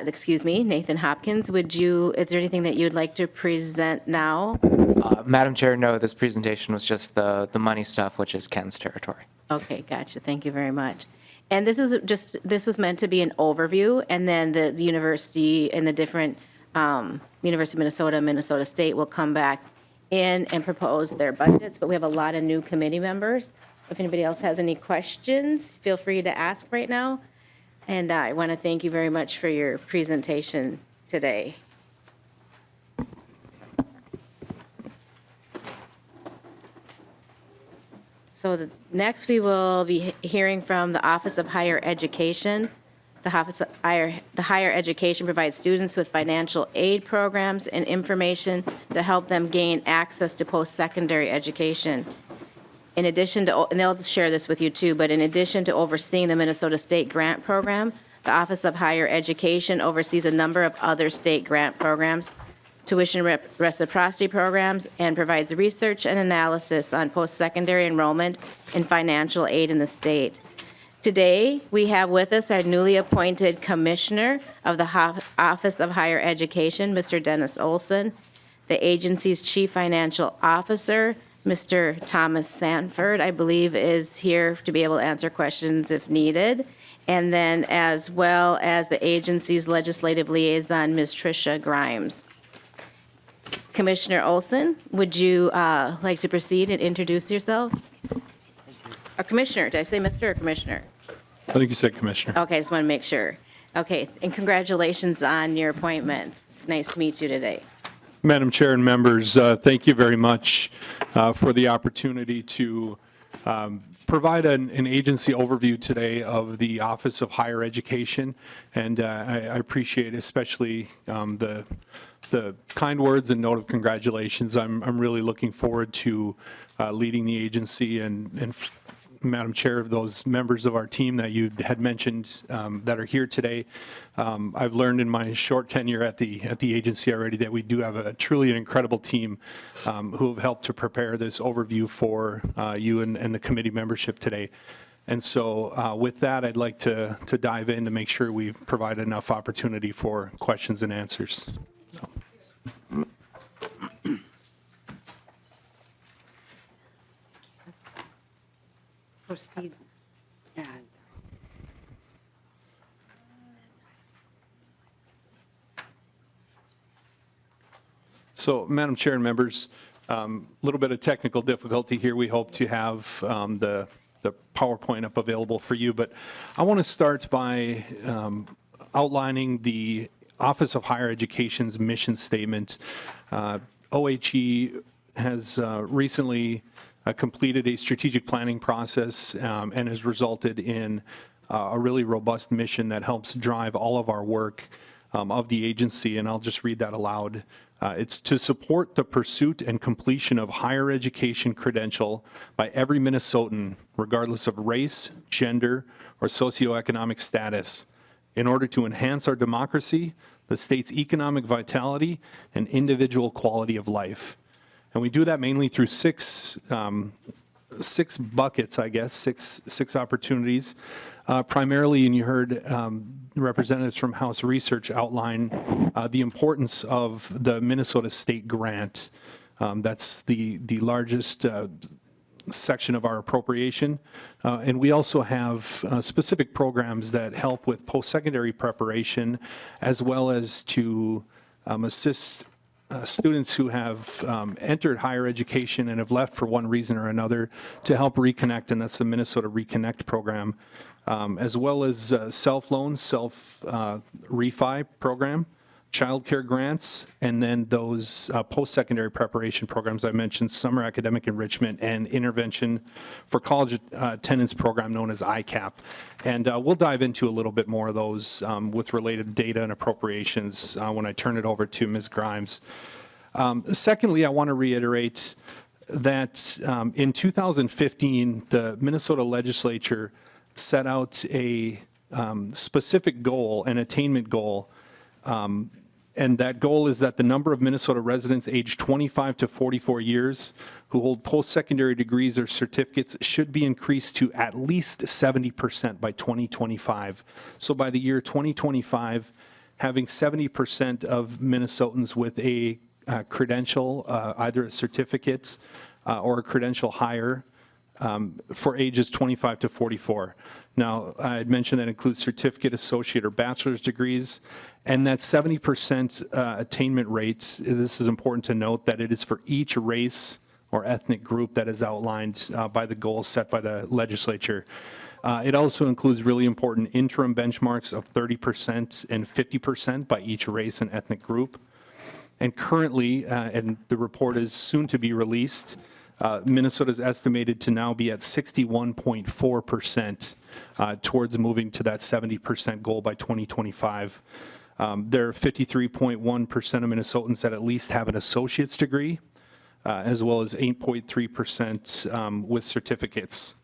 excuse me, Nathan Hopkins, is there anything that you'd like to present now? Madam Chair, no, this presentation was just the money stuff, which is Ken's territory. Okay, gotcha, thank you very much. And this was meant to be an overview, and then the university and the different, University of Minnesota, Minnesota State will come back in and propose their budgets, but we have a lot of new committee members. If anybody else has any questions, feel free to ask right now. And I want to thank you very much for your presentation today. So next we will be hearing from the Office of Higher Education. The Higher Education provides students with financial aid programs and information to help them gain access to post-secondary education. In addition to, and they'll share this with you too, but in addition to overseeing the Minnesota State Grant Program, the Office of Higher Education oversees a number of other state grant programs, tuition reciprocity programs, and provides research and analysis on post-secondary enrollment and financial aid in the state. Today, we have with us our newly appointed Commissioner of the Office of Higher Education, Mr. Dennis Olson, the agency's Chief Financial Officer, Mr. Thomas Sanford, I believe, is here to be able to answer questions if needed, and then as well as the agency's legislative liaison, Ms. Tricia Grimes. Commissioner Olson, would you like to proceed and introduce yourself? Or Commissioner, did I say Mr. or Commissioner? I think you said Commissioner. Okay, I just want to make sure. Okay, and congratulations on your appointments. Nice to meet you today. Madam Chair and members, thank you very much for the opportunity to provide an agency overview today of the Office of Higher Education. And I appreciate especially the kind words and note of congratulations. I'm really looking forward to leading the agency and Madam Chair, of those members of our team that you had mentioned that are here today. I've learned in my short tenure at the agency already that we do have a truly an incredible team who have helped to prepare this overview for you and the committee membership today. And so with that, I'd like to dive in to make sure we provide enough opportunity for questions and answers. Proceed as. So, Madam Chair and members, a little bit of technical difficulty here. We hope to have the PowerPoint up available for you, but I want to start by outlining the Office of Higher Education's mission statement. OHE has recently completed a strategic planning process and has resulted in a really robust mission that helps drive all of our work of the agency, and I'll just read that aloud. It's to support the pursuit and completion of higher education credential by every Minnesotan, regardless of race, gender, or socioeconomic status, in order to enhance our democracy, the state's economic vitality, and individual quality of life. And we do that mainly through six buckets, I guess, six opportunities. Primarily, and you heard representatives from House Research outline the importance of the Minnesota State Grant. That's the largest section of our appropriation. And we also have specific programs that help with post-secondary preparation, as well as to assist students who have entered higher education and have left for one reason or another to help reconnect, and that's the Minnesota Reconnect program, as well as self-loans, self-refi program, child care grants, and then those post-secondary preparation programs I mentioned, summer academic enrichment and intervention for college attendance program known as ICAP. And we'll dive into a little bit more of those with related data and appropriations when I turn it over to Ms. Grimes. Secondly, I want to reiterate that in 2015, the Minnesota legislature set out a specific goal, an attainment goal, And that goal is that the number of Minnesota residents aged 25 to 44 years who hold post-secondary degrees or certificates should be increased to at least 70% by 2025. So by the year 2025, having 70% of Minnesotans with a credential, either a certificate or a credential higher, for ages 25 to 44. Now, I had mentioned that includes certificate, associate, or bachelor's degrees, and that 70% attainment rate, this is important to note that it is for each race or ethnic group that is outlined by the goals set by the legislature. It also includes really important interim benchmarks of 30% and 50% by each race and ethnic group. And currently, and the report is soon to be released, Minnesota is estimated to now be at 61.4% towards moving to that 70% goal by 2025. There are 53.1% of Minnesotans that at least have an associate's degree, as well as 8.3% with certificates.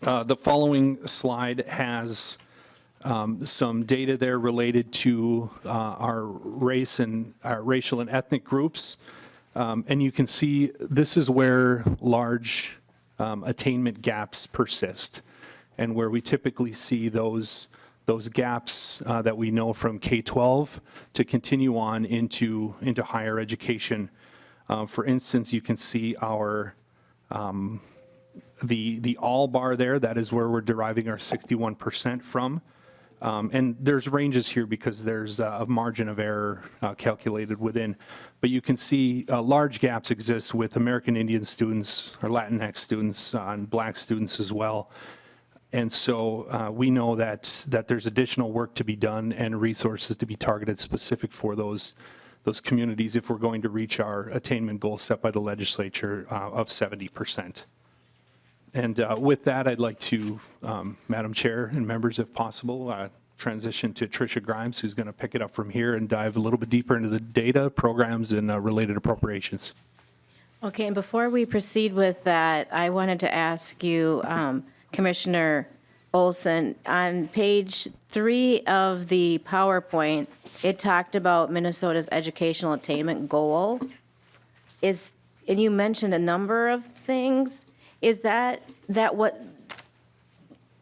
The following slide has some data there related to our race and our racial and ethnic groups. And you can see this is where large attainment gaps persist and where we typically see those gaps that we know from K-12 to continue on into higher education. For instance, you can see our the all bar there, that is where we're deriving our 61% from. And there's ranges here because there's a margin of error calculated within. But you can see large gaps exist with American Indian students or Latinx students and Black students as well. And so we know that there's additional work to be done and resources to be targeted specific for those communities if we're going to reach our attainment goal set by the legislature of 70%. And with that, I'd like to, Madam Chair and members, if possible, transition to Tricia Grimes, who's going to pick it up from here and dive a little bit deeper into the data, programs, and related appropriations. Okay, and before we proceed with that, I wanted to ask you, Commissioner Olson, on page 3 of the PowerPoint, it talked about Minnesota's educational attainment goal. And you mentioned a number of things. Is that what,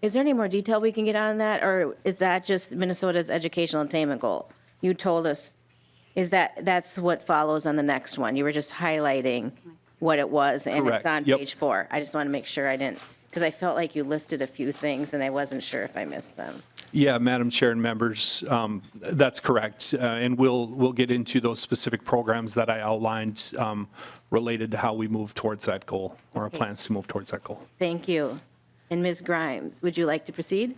is there any more detail we can get on that, or is that just Minnesota's educational attainment goal? You told us, that's what follows on the next one? You were just highlighting what it was, and Correct. It's on Yep. page 4. I just want to make sure I didn't, because I felt like you listed a few things, and I wasn't sure if I missed them. Yeah, Madam Chair and members, that's correct. And we'll get into those specific programs that I outlined related to how we move towards that goal, or our plans to move towards that goal. Thank you. And Ms. Grimes, would you like to proceed?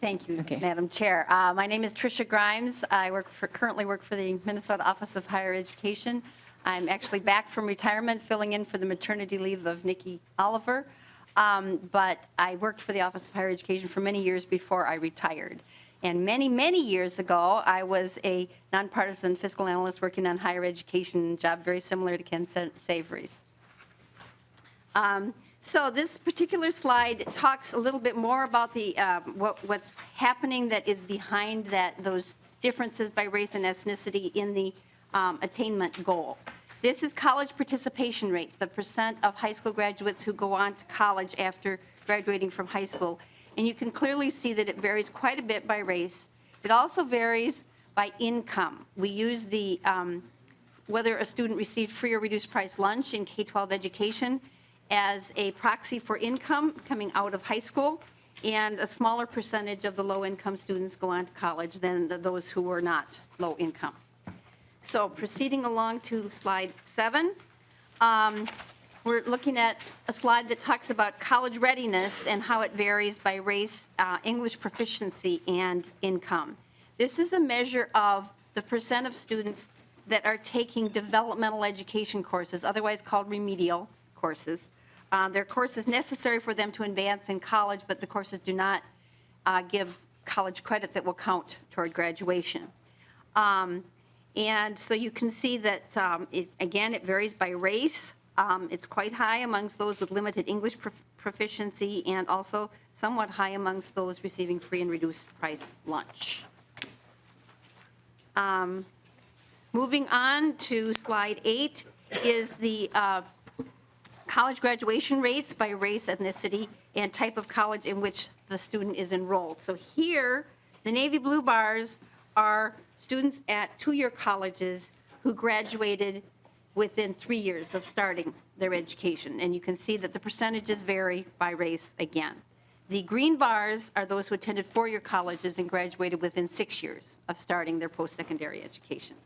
Thank you, Okay. Madam Chair. My name is Tricia Grimes. I currently work for the Minnesota Office of Higher Education. I'm actually back from retirement, filling in for the maternity leave of Nikki Oliver. But I worked for the Office of Higher Education for many years before I retired. And many, many years ago, I was a nonpartisan fiscal analyst working on higher education job, very similar to Ken Savory's. So this particular slide talks a little bit more about the what's happening that is behind those differences by race and ethnicity in the attainment goal. This is college participation rates, the percent of high school graduates who go on to college after graduating from high school. And you can clearly see that it varies quite a bit by race. It also varies by income. We use the whether a student received free or reduced price lunch in K-12 education as a proxy for income coming out of high school, and a smaller percentage of the low-income students go on to college than those who were not low income. So proceeding along to slide 7, we're looking at a slide that talks about college readiness and how it varies by race, English proficiency, and income. This is a measure of the percent of students that are taking developmental education courses, otherwise called remedial courses. They're courses necessary for them to advance in college, but the courses do not give college credit that will count toward graduation. And so you can see that, it varies by race. It's quite high amongst those with limited English proficiency, and also somewhat high amongst those receiving free and reduced price lunch. Moving on to slide 8 is the college graduation rates by race, ethnicity, and type of college in which the student is enrolled. So here, the navy blue bars are students at two-year colleges who graduated within 3 years of starting their education. And you can see that the percentages vary by race again. The green bars are those who attended four-year colleges and graduated within 6 years of starting their post-secondary education.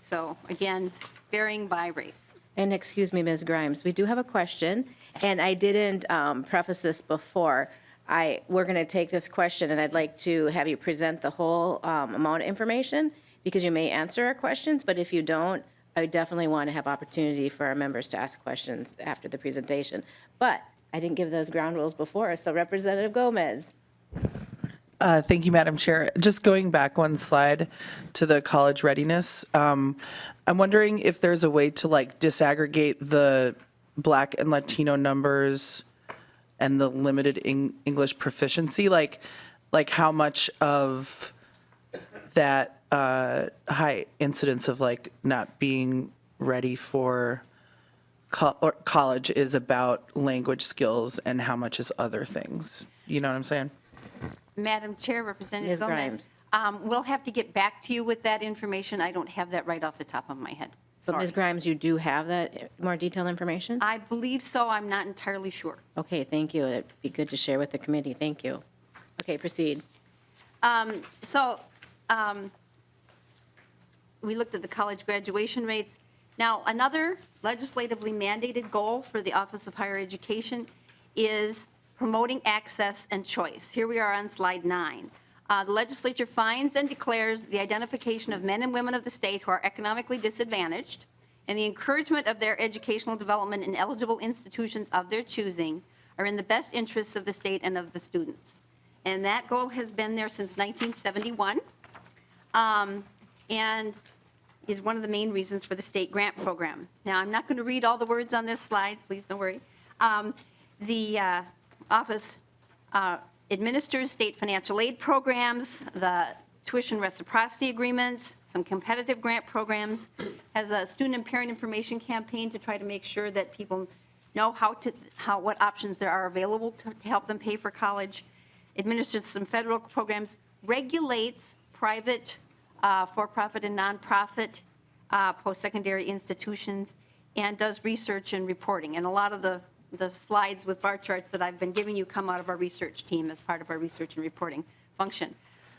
So again, varying by race. And excuse me, Ms. Grimes, we do have a question, and I didn't preface this before. We're going to take this question, and I'd like to have you present the whole amount of information, because you may answer our questions, but if you don't, I would definitely want to have opportunity for our members to ask questions after the presentation. But I didn't give those ground rules before, so Representative Gomez. Thank you, Madam Chair. Just going back one slide to the college readiness, I'm wondering if there's a way to disaggregate the Black and Latino numbers and the limited English proficiency, like how much of that high incidence of not being ready for college is about language skills and how much is other things. You know what I'm saying? Madam Chair, Representative Ms. Gomez. We'll have to get back to you with that information. I don't have that right off the top of my head. So, Sorry. Ms. Grimes, you do have that more detailed information? I believe so. I'm not entirely sure. Okay, thank you. It'd be good to share with the committee. Thank you. Okay, proceed. We looked at the college graduation rates. Now, another legislatively mandated goal for the Office of Higher Education is promoting access and choice. Here we are on slide 9. The legislature finds and declares the identification of men and women of the state who are economically disadvantaged and the encouragement of their educational development in eligible institutions of their choosing are in the best interests of the state and of the students. And that goal has been there since 1971 and is one of the main reasons for the state grant program. Now, I'm not going to read all the words on this slide. Please don't worry. The office administers state financial aid programs, the tuition reciprocity agreements, some competitive grant programs, has a student and parent information campaign to try to make sure that people know what options there are available to help them pay for college, administers some federal programs, regulates private, for-profit and nonprofit post-secondary institutions, and does research and reporting. And a lot of the slides with bar charts that I've been giving you come out of our research team as part of our research and reporting function.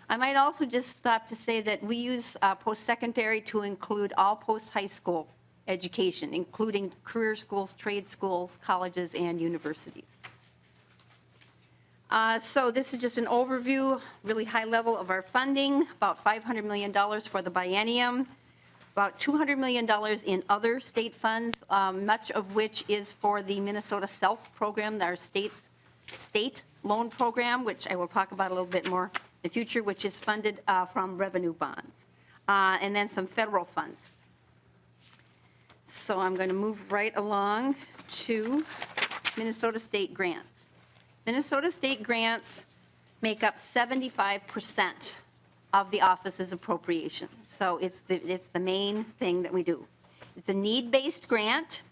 I might also just stop to say that we use post-secondary to include all post-high school education, including career schools, trade schools, colleges, and universities. So this is just an overview, really high level of our funding, about $500 million for the biennium, about $200 million in other state funds, much of which is for the Minnesota SELF program, our state loan program, which I will talk about a little bit more in the future, which is funded from revenue bonds, and then some federal funds. So I'm going to move right along to Minnesota state grants. Minnesota state grants make up 75% of the office's appropriation. So it's the main thing that we do. It's a need-based grant,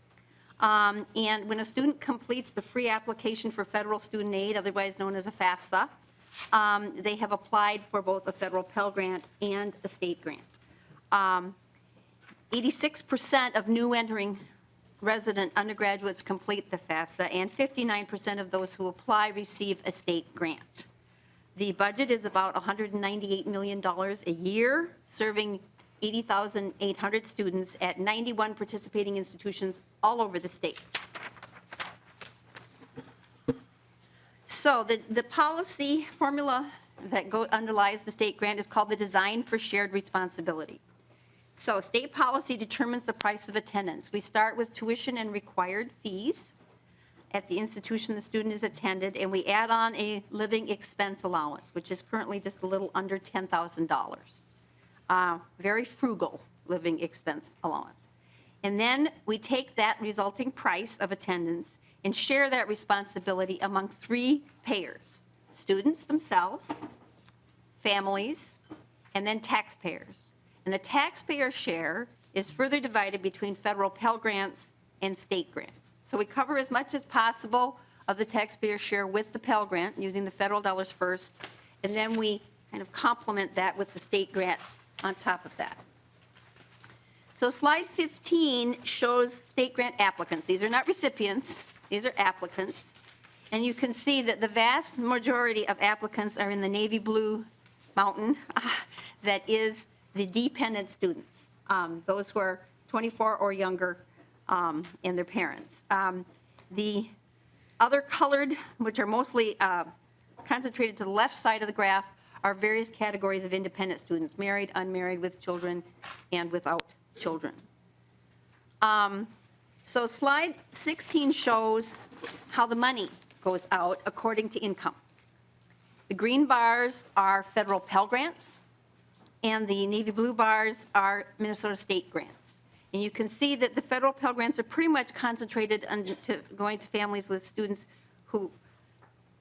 and when a student completes the free application for federal student aid, otherwise known as a FAFSA, they have applied for both a federal Pell Grant and a state grant. 86% of new entering resident undergraduates complete the FAFSA, and 59% of those who apply receive a state grant. The budget is about $198 million a year, serving 80,800 students at 91 participating institutions all over the state. So the policy formula that underlies the state grant is called the Design for Shared Responsibility. So state policy determines the price of attendance. We start with tuition and required fees at the institution the student is attended, and we add on a living expense allowance, which is currently just a little under $10,000. Very frugal living expense allowance. And then we take that resulting price of attendance and share that responsibility among three payers: students themselves, families, and then taxpayers. And the taxpayer share is further divided between federal Pell Grants and state grants. So we cover as much as possible of the taxpayer share with the Pell Grant, using the federal dollars first, and then we kind of complement that with the state grant on top of that. So slide 15 shows state grant applicants. These are not recipients, these are applicants. And you can see that the vast majority of applicants are in the navy blue mountain that is the dependent students, those who are 24 or younger, and their parents. The other colored, which are mostly concentrated to the left side of the graph, are various categories of independent students, married, unmarried, with children, and without children. So slide 16 shows how the money goes out according to income. The green bars are federal Pell Grants, and the navy blue bars are Minnesota state grants. And you can see that the federal Pell Grants are pretty much concentrated going to families with students who,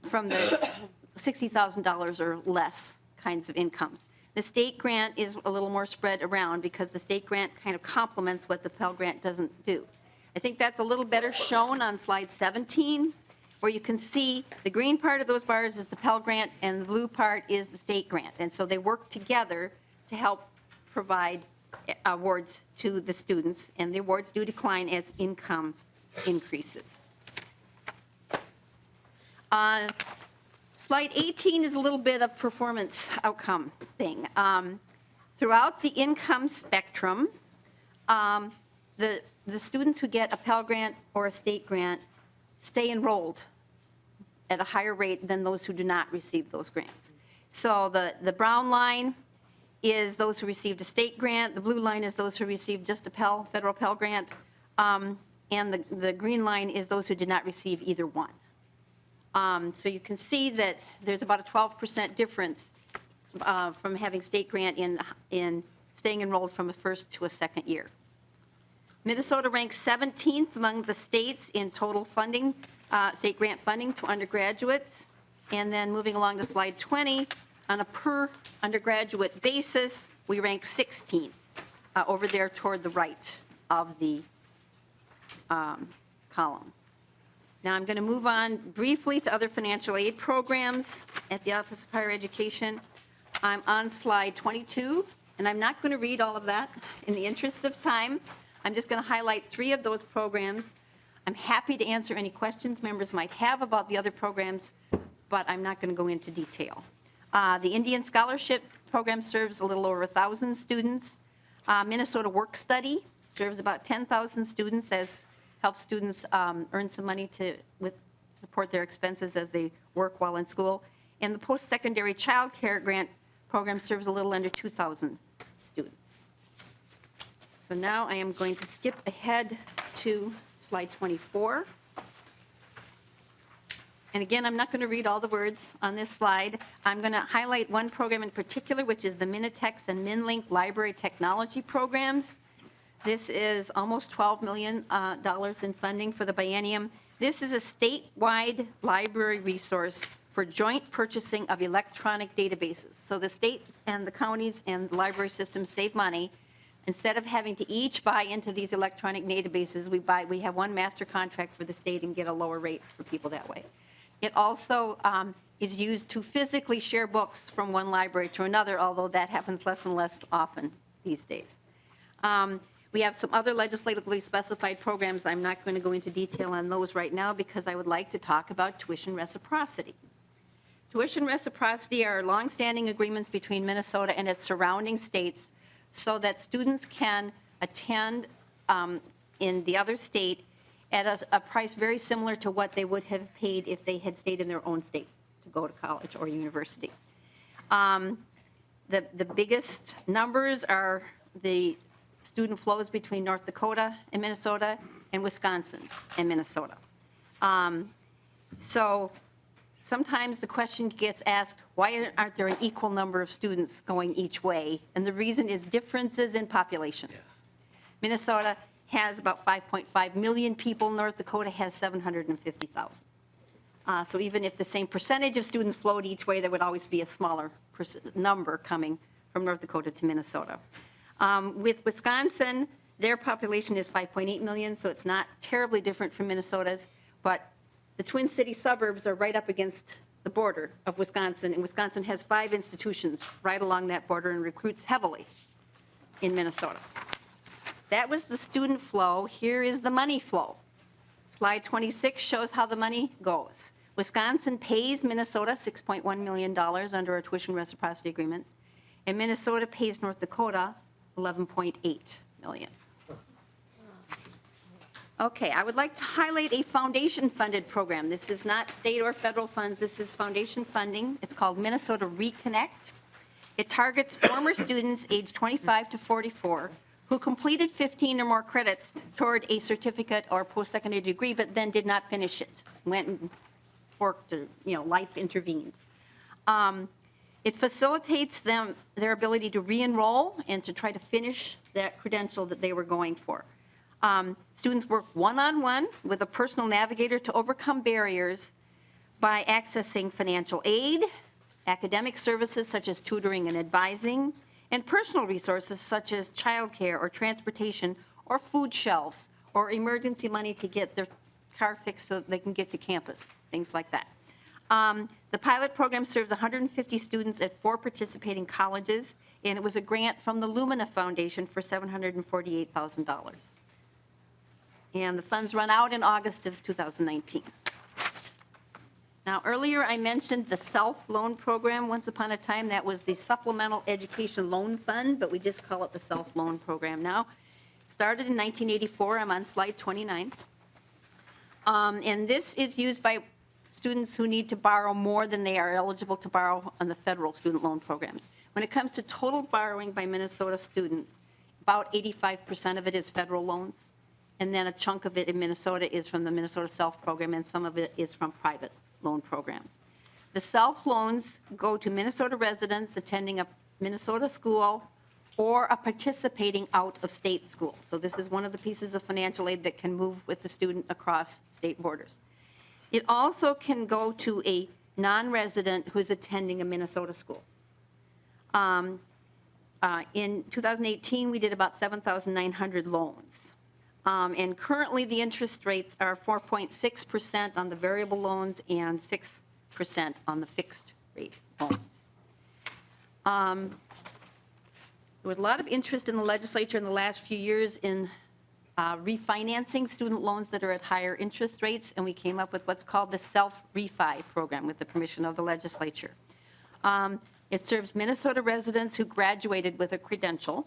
from the $60,000 or less kinds of incomes. The state grant is a little more spread around because the state grant kind of complements what the Pell Grant doesn't do. I think that's a little better shown on slide 17, where you can see the green part of those bars is the Pell Grant and the blue part is the state grant. And so they work together to help provide awards to the students, and the awards do decline as income increases. Slide 18 is a little bit of performance outcome thing. Throughout the income spectrum, the students who get a Pell Grant or a state grant stay enrolled at a higher rate than those who do not receive those grants. So the brown line is those who received a state grant, the blue line is those who received just a federal Pell Grant, and the green line is those who did not receive either one. So you can see that there's about a 12% difference from having state grant in staying enrolled from a first to a second year. Minnesota ranks 17th among the states in total funding, state grant funding to undergraduates. And then moving along to slide 20, on a per undergraduate basis, we rank 16th over there toward the right of the column. Now I'm going to move on briefly to other financial aid programs at the Office of Higher Education. I'm on slide 22, and I'm not going to read all of that in the interest of time. I'm just going to highlight 3 of those programs. I'm happy to answer any questions members might have about the other programs, but I'm not going to go into detail. The Indian Scholarship Program serves a little over 1,000 students. Minnesota Work Study serves about 10,000 students, helps students earn some money to support their expenses as they work while in school. And the Post-Secondary Child Care Grant Program serves a little under 2,000 students. So now I am going to skip ahead to slide 24. And again, I'm not going to read all the words on this slide. I'm going to highlight one program in particular, which is the Minitex and MinLink Library Technology Programs. This is almost $12 million in funding for the biennium. This is a statewide library resource for joint purchasing of electronic databases. So the state and the counties and the library systems save money. Instead of having to each buy into these electronic databases, we have one master contract for the state and get a lower rate for people that way. It also is used to physically share books from one library to another, although that happens less and less often these days. We have some other legislatively specified programs. I'm not going to go into detail on those right now because I would like to talk about tuition reciprocity. Tuition reciprocity are longstanding agreements between Minnesota and its surrounding states so that students can attend in the other state at a price very similar to what they would have paid if they had stayed in their own state to go to college or university. The biggest numbers are the student flows between North Dakota and Minnesota and Wisconsin and Minnesota. So sometimes the question gets asked, why aren't there an equal number of students going each way? And the reason is differences in population. Yeah. Minnesota has about 5.5 million people. North Dakota has 750,000. So even if the same percentage of students flowed each way, there would always be a smaller number coming from North Dakota to Minnesota. With Wisconsin, their population is 5.8 million, so it's not terribly different from Minnesota's, but the Twin City suburbs are right up against the border of Wisconsin, and Wisconsin has 5 institutions right along that border and recruits heavily in Minnesota. That was the student flow. Here is the money flow. Slide 26 shows how the money goes. Wisconsin pays Minnesota $6.1 million under our tuition reciprocity agreements, and Minnesota pays North Dakota $11.8 million. Okay, I would like to highlight a foundation-funded program. This is not state or federal funds. This is foundation funding. It's called Minnesota Reconnect. It targets former students aged 25 to 44 who completed 15 or more credits toward a certificate or post-secondary degree, but then did not finish it, went and worked, or, life intervened. It facilitates their ability to re-enroll and to try to finish that credential that they were going for. Students work one-on-one with a personal navigator to overcome barriers by accessing financial aid, academic services such as tutoring and advising, and personal resources such as childcare or transportation or food shelves or emergency money to get their car fixed so they can get to campus, things like that. The pilot program serves 150 students at 4 participating colleges, and it was a grant from the Lumina Foundation for $748,000. And the funds run out in August of 2019. Now, earlier I mentioned the SELF loan program. Once upon a time, that was the Supplemental Education Loan Fund, but we just call it the SELF loan program now. Started in 1984. I'm on slide 29. And this is used by students who need to borrow more than they are eligible to borrow on the federal student loan programs. When it comes to total borrowing by Minnesota students, about 85% of it is federal loans, and then a chunk of it in Minnesota is from the Minnesota SELF program, and some of it is from private loan programs. The SELF loans go to Minnesota residents attending a Minnesota school or a participating out-of-state school. So this is one of the pieces of financial aid that can move with the student across state borders. It also can go to a non-resident who is attending a Minnesota school. In 2018, we did about 7,900 loans. And currently, the interest rates are 4.6% on the variable loans and 6% on the fixed rate loans. There was a lot of interest in the legislature in the last few years in refinancing student loans that are at higher interest rates, and we came up with what's called the Self-Refi program with the permission of the legislature. It serves Minnesota residents who graduated with a credential.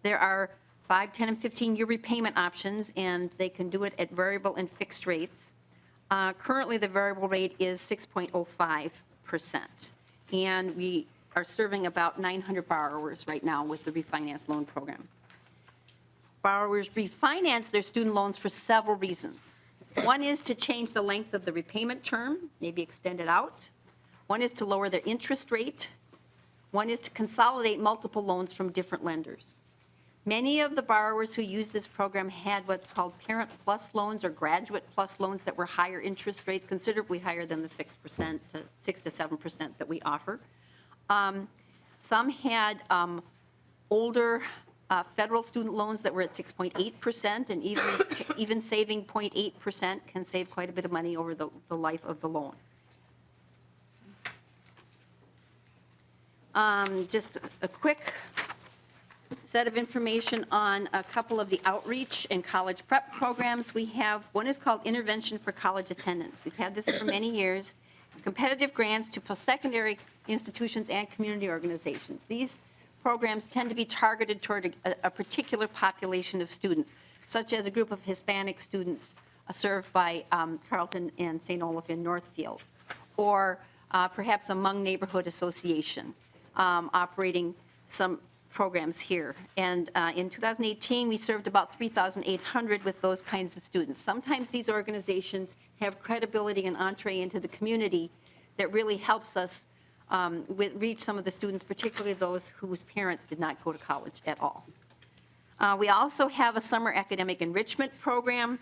There are 5, 10, and 15-year repayment options, and they can do it at variable and fixed rates. Currently, the variable rate is 6.05%, and we are serving about 900 borrowers right now with the refinance loan program. Borrowers refinance their student loans for several reasons. One is to change the length of the repayment term, maybe extend it out. One is to lower their interest rate. One is to consolidate multiple loans from different lenders. Many of the borrowers who use this program had what's called Parent Plus loans or Graduate Plus loans that were higher interest rates, considerably higher than the 6 to 7% that we offer. Some had older federal student loans that were at 6.8%, and even saving 0.8% can save quite a bit of money over the life of the loan. Just a quick set of information on a couple of the outreach and college prep programs we have. One is called Intervention for College Attendance. We've had this for many years. Competitive grants to post-secondary institutions and community organizations. These programs tend to be targeted toward a particular population of students, such as a group of Hispanic students served by Carleton and St. Olaf in Northfield, or perhaps a Hmong neighborhood association operating some programs here. And in 2018, we served about 3,800 with those kinds of students. Sometimes these organizations have credibility and entree into the community that really helps us reach some of the students, particularly those whose parents did not go to college at all. We also have a summer academic enrichment program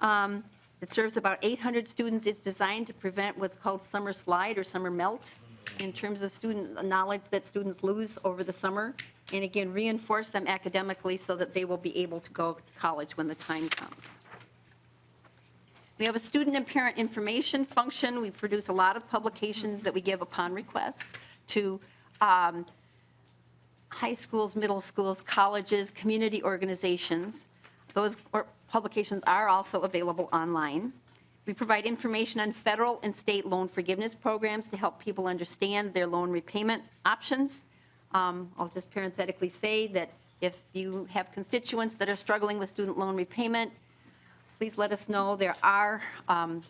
that serves about 800 students. It's designed to prevent what's called summer slide or summer melt in terms of student knowledge that students lose over the summer. and again, reinforce them academically so that they will be able to go to college when the time comes. We have a student and parent information function. We produce a lot of publications that we give upon request to high schools, middle schools, colleges, community organizations. Those publications are also available online. We provide information on federal and state loan forgiveness programs to help people understand their loan repayment options. I'll just parenthetically say that if you have constituents that are struggling with student loan repayment, please let us know. There are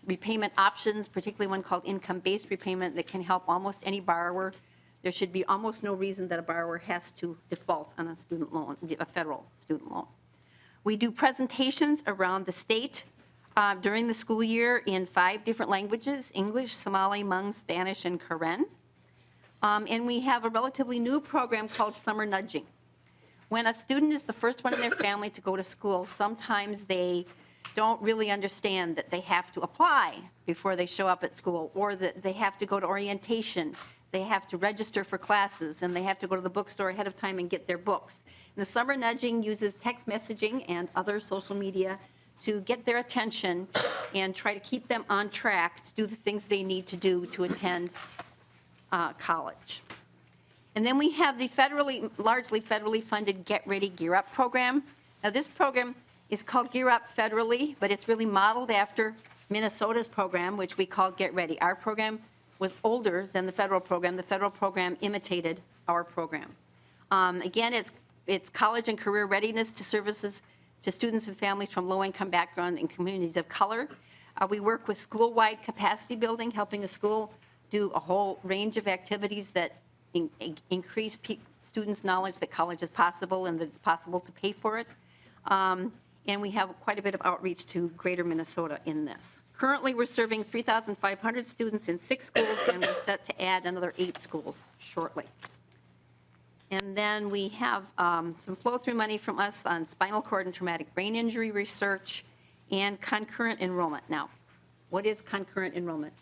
repayment options, particularly one called income-based repayment, that can help almost any borrower. There should be almost no reason that a borrower has to default on a student loan, a federal student loan. We do presentations around the state during the school year in 5 different languages: English, Somali, Hmong, Spanish, and Karen. And we have a relatively new program called Summer Nudging. When a student is the first one in their family to go to school, sometimes they don't really understand that they have to apply before they show up at school, or that they have to go to orientation, they have to register for classes, and they have to go to the bookstore ahead of time and get their books. And the Summer Nudging uses text messaging and other social media to get their attention and try to keep them on track to do the things they need to do to attend college. And then we have the largely federally funded Get Ready, Gear Up program. Now, this program is called Gear Up federally, but it's really modeled after Minnesota's program, which we call Get Ready. Our program was older than the federal program. The federal program imitated our program. Again, it's college and career readiness to services to students and families from low-income background and communities of color. We work with school-wide capacity building, helping a school do a whole range of activities that increase students' knowledge that college is possible and that it's possible to pay for it. And we have quite a bit of outreach to greater Minnesota in this. Currently, we're serving 3,500 students in 6 schools, and we're set to add another 8 schools shortly. And then we have some flow-through money from us on spinal cord and traumatic brain injury research and concurrent enrollment. Now, what is concurrent enrollment?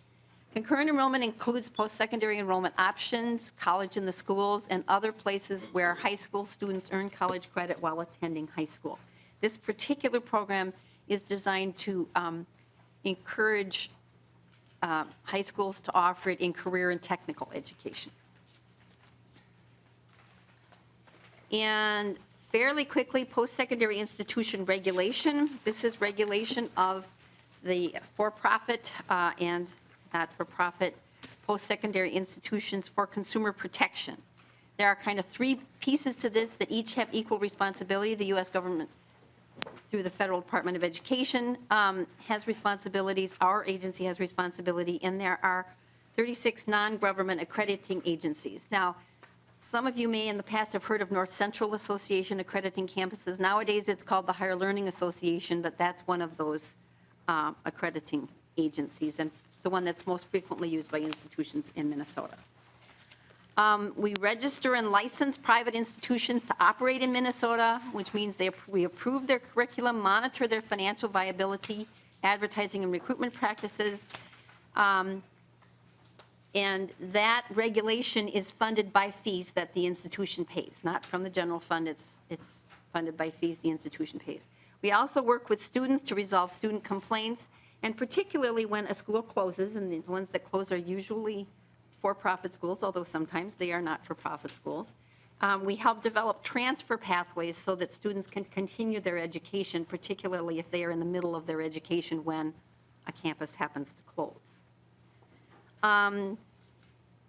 Concurrent enrollment includes post-secondary enrollment options, college in the schools, and other places where high school students earn college credit while attending high school. This particular program is designed to encourage high schools to offer it in career and technical education. And fairly quickly, post-secondary institution regulation. This is regulation of the for-profit and not-for-profit post-secondary institutions for consumer protection. There are kind of 3 pieces to this that each have equal responsibility. The U.S. government, through the Federal Department of Education, has responsibilities. Our agency has responsibility, and there are 36 non-government accrediting agencies. Now, some of you may in the past have heard of North Central Association accrediting campuses. Nowadays, it's called the Higher Learning Association, but that's one of those accrediting agencies, and the one that's most frequently used by institutions in Minnesota. We register and license private institutions to operate in Minnesota, which means we approve their curriculum, monitor their financial viability, advertising and recruitment practices. And that regulation is funded by fees that the institution pays, not from the general fund. It's funded by fees the institution pays. We also work with students to resolve student complaints, and particularly when a school closes, and the ones that close are usually for-profit schools, although sometimes they are not for-profit schools. We help develop transfer pathways so that students can continue their education, particularly if they are in the middle of their education when a campus happens to close.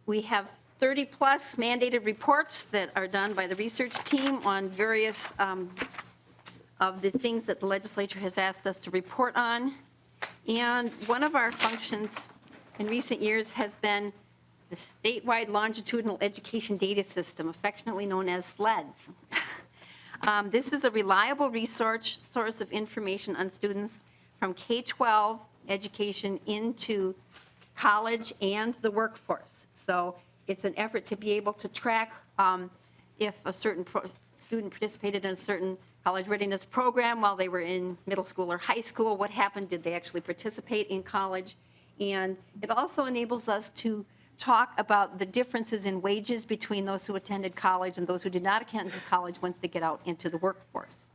We have 30-plus mandated reports that are done by the research team on various of the things that the legislature has asked us to report on. And one of our functions in recent years has been the statewide longitudinal education data system, affectionately known as SLEDS. This is a reliable resource of information on students from K-12 education into college and the workforce. So it's an effort to be able to track if a certain student participated in a certain college readiness program while they were in middle school or high school. What happened? Did they actually participate in college? And it also enables us to talk about the differences in wages between those who attended college and those who did not attend college once they get out into the workforce.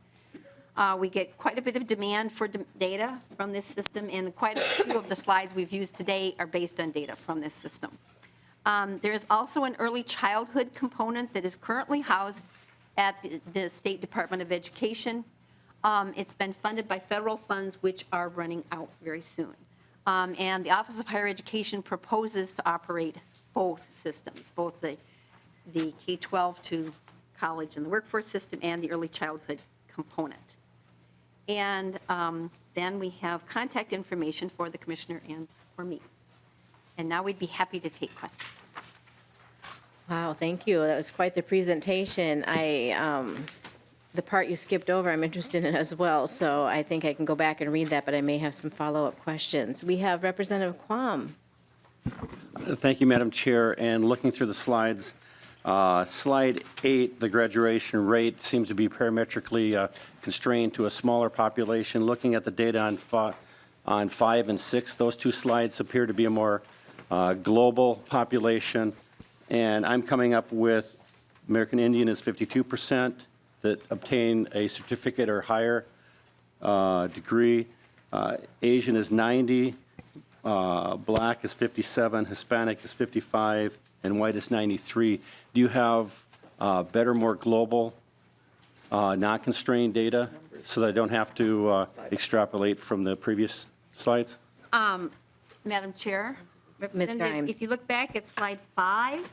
We get quite a bit of demand for data from this system, and quite a few of the slides we've used today are based on data from this system. There is also an early childhood component that is currently housed at the State Department of Education. It's been funded by federal funds, which are running out very soon. And the Office of Higher Education proposes to operate both systems, both the K-12 to college and the workforce system and the early childhood component. And then we have contact information for the commissioner and for me. And now we'd be happy to take questions. Wow, thank you. That was quite the presentation. The part you skipped over, I'm interested in as well, so I think I can go back and read that, but I may have some follow-up questions. We have Representative Quam. Thank you, Madam Chair. And looking through the slides, slide 8, the graduation rate seems to be parametrically constrained to a smaller population. Looking at the data on 5 and 6, those two slides appear to be a more global population. And I'm coming up with American Indian is 52% that obtain a certificate or higher degree. Asian is 90, Black is 57, Hispanic is 55, and white is 93. Do you have better, more global, not constrained data so that I don't have to extrapolate from the previous slides? Madam Chair, Ms. Representative, Grimes. if you look back at slide 5,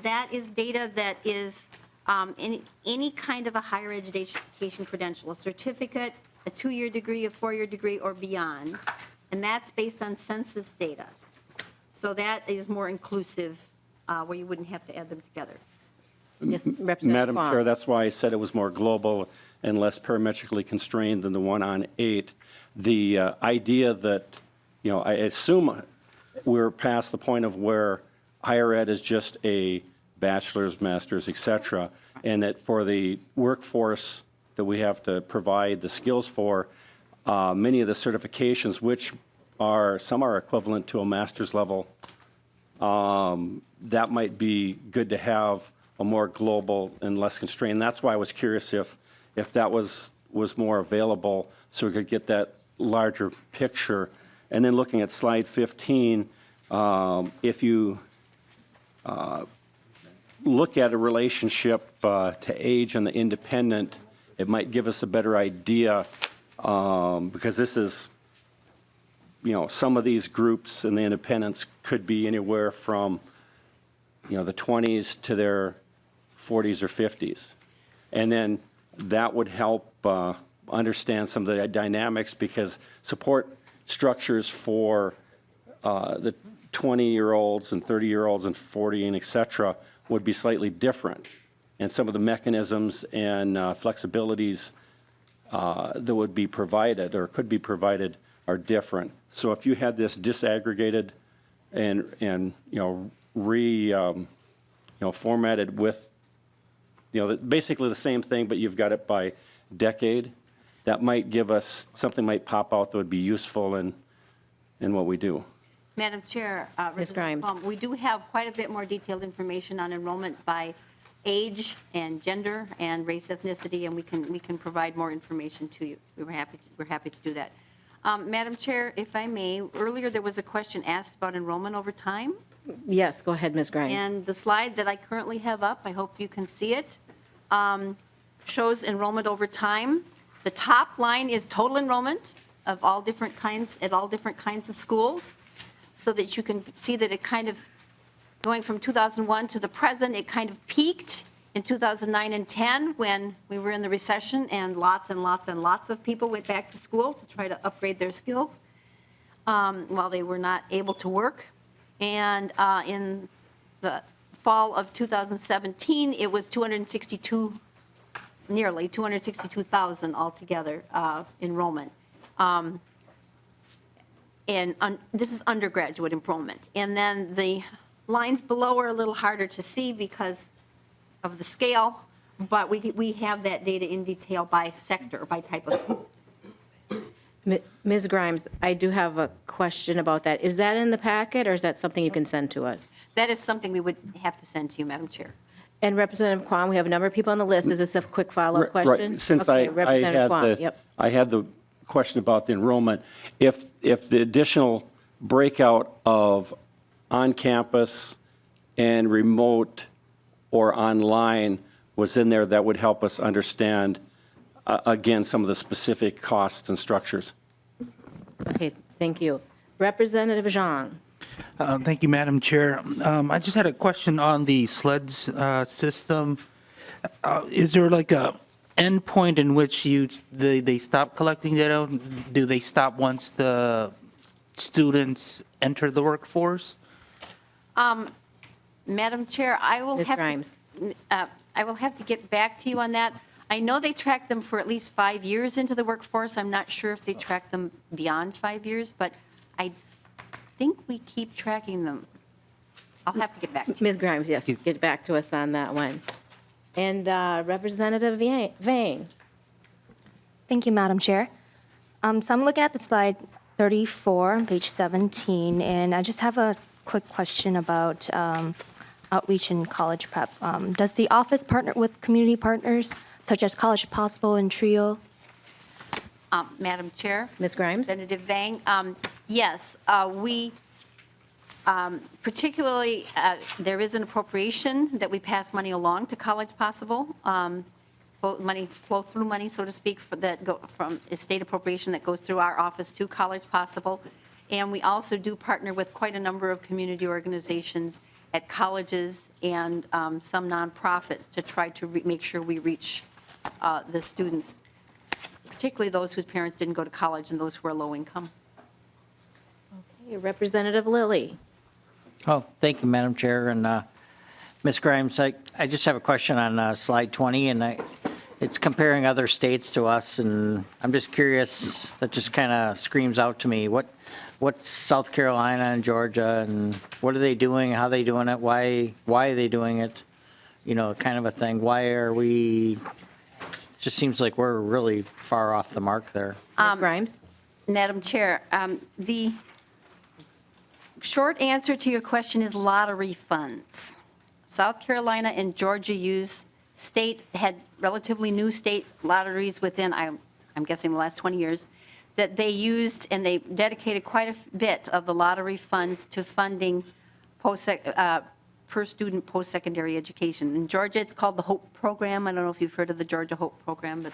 that is data that is any kind of a higher education credential, a certificate, a 2-year degree, a 4-year degree, or beyond, and that's based on census data. So that is more inclusive, where you wouldn't have to add them together. Yes, Representative Madam Quam. Chair, that's why I said it was more global and less parametrically constrained than the one on 8. The idea that, I assume we're past the point of where higher ed is just a bachelor's, master's, et cetera, and that for the workforce that we have to provide the skills for, many of the certifications, which some are equivalent to a master's level, that might be good to have a more global and less constrained. That's why I was curious if that was more available so we could get that larger picture. And then looking at slide 15, if you look at a relationship to age and the independent, it might give us a better idea because this is, some of these groups and the independents could be anywhere from, the 20s to their 40s or 50s. And then that would help understand some of the dynamics because support structures for the 20-year-olds and 30-year-olds and 40 and et cetera would be slightly different. And some of the mechanisms and flexibilities that would be provided or could be provided are different. So if you had this disaggregated and formatted with, basically the same thing, but you've got it by decade, that might give us, something might pop out that would be useful in what we do. Madam Chair, Ms. Grimes. we do have quite a bit more detailed information on enrollment by age and gender and race ethnicity, and we can provide more information to you. We're happy to do that. Madam Chair, if I may, earlier there was a question asked about enrollment over time. Yes, go ahead, Ms. Grimes. And the slide that I currently have up, I hope you can see it, shows enrollment over time. The top line is total enrollment of all different kinds, at all different kinds of schools, so that you can see that it kind of, going from 2001 to the present, it kind of peaked in 2009 and 10 when we were in the recession and lots and lots and lots of people went back to school to try to upgrade their skills while they were not able to work. And in the fall of 2017, it was nearly 262,000 altogether enrollment. This is undergraduate enrollment. And then the lines below are a little harder to see because of the scale, but we have that data in detail by sector, by type of school. Ms. Grimes, I do have a question about that. Is that in the packet, or is that something you can send to us? That is something we would have to send to you, Madam Chair. And Representative Quam, we have a number of people on the list. Is this a quick follow-up question? Right, since Okay, I Representative had Quam, yep. I had the question about the enrollment, if the additional breakout of on-campus and remote or online was in there, that would help us understand, again, some of the specific costs and structures. Okay, thank you. Representative Zhang. Thank you, Madam Chair. I just had a question on the SLEDS system. Is there like a endpoint in which they stop collecting data? Do they stop once the students enter the workforce? Madam Chair, I will Ms. have Grimes. I will have to get back to you on that. I know they track them for at least 5 years into the workforce. I'm not sure if they track them beyond 5 years, but I think we keep tracking them. I'll have to get back to you. Ms. Grimes, yes, get back to us on that one. And Representative Vang. Thank you, Madam Chair. So I'm looking at the slide 34 on page 17, and I just have a quick question about outreach and college prep. Does the office partner with community partners such as College Possible and TRIO? Madam Chair. Ms. Grimes. Representative Vang. Yes, we particularly, there is an appropriation that we pass money along to College Possible, flow-through money, so to speak, from a state appropriation that goes through our office to College Possible. And we also do partner with quite a number of community organizations at colleges and some nonprofits to try to make sure we reach the students, particularly those whose parents didn't go to college and those who are low income. Okay, Representative Lilly. Oh, thank you, Madam Chair. And Ms. Grimes, I just have a question on slide 20, and it's comparing other states to us, and I'm just curious, that just kind of screams out to me. What's South Carolina and Georgia, and what are they doing? How are they doing it? Why are they doing it? You know, kind of a thing. Why are we, it just seems like we're really far off the mark there. Ms. Grimes. Madam Chair, the short answer to your question is lottery funds. South Carolina and Georgia had relatively new state lotteries within, I'm guessing, the last 20 years, that they used, and they dedicated quite a bit of the lottery funds to funding per student post-secondary education. In Georgia, it's called the HOPE program. I don't know if you've heard of the Georgia HOPE program, but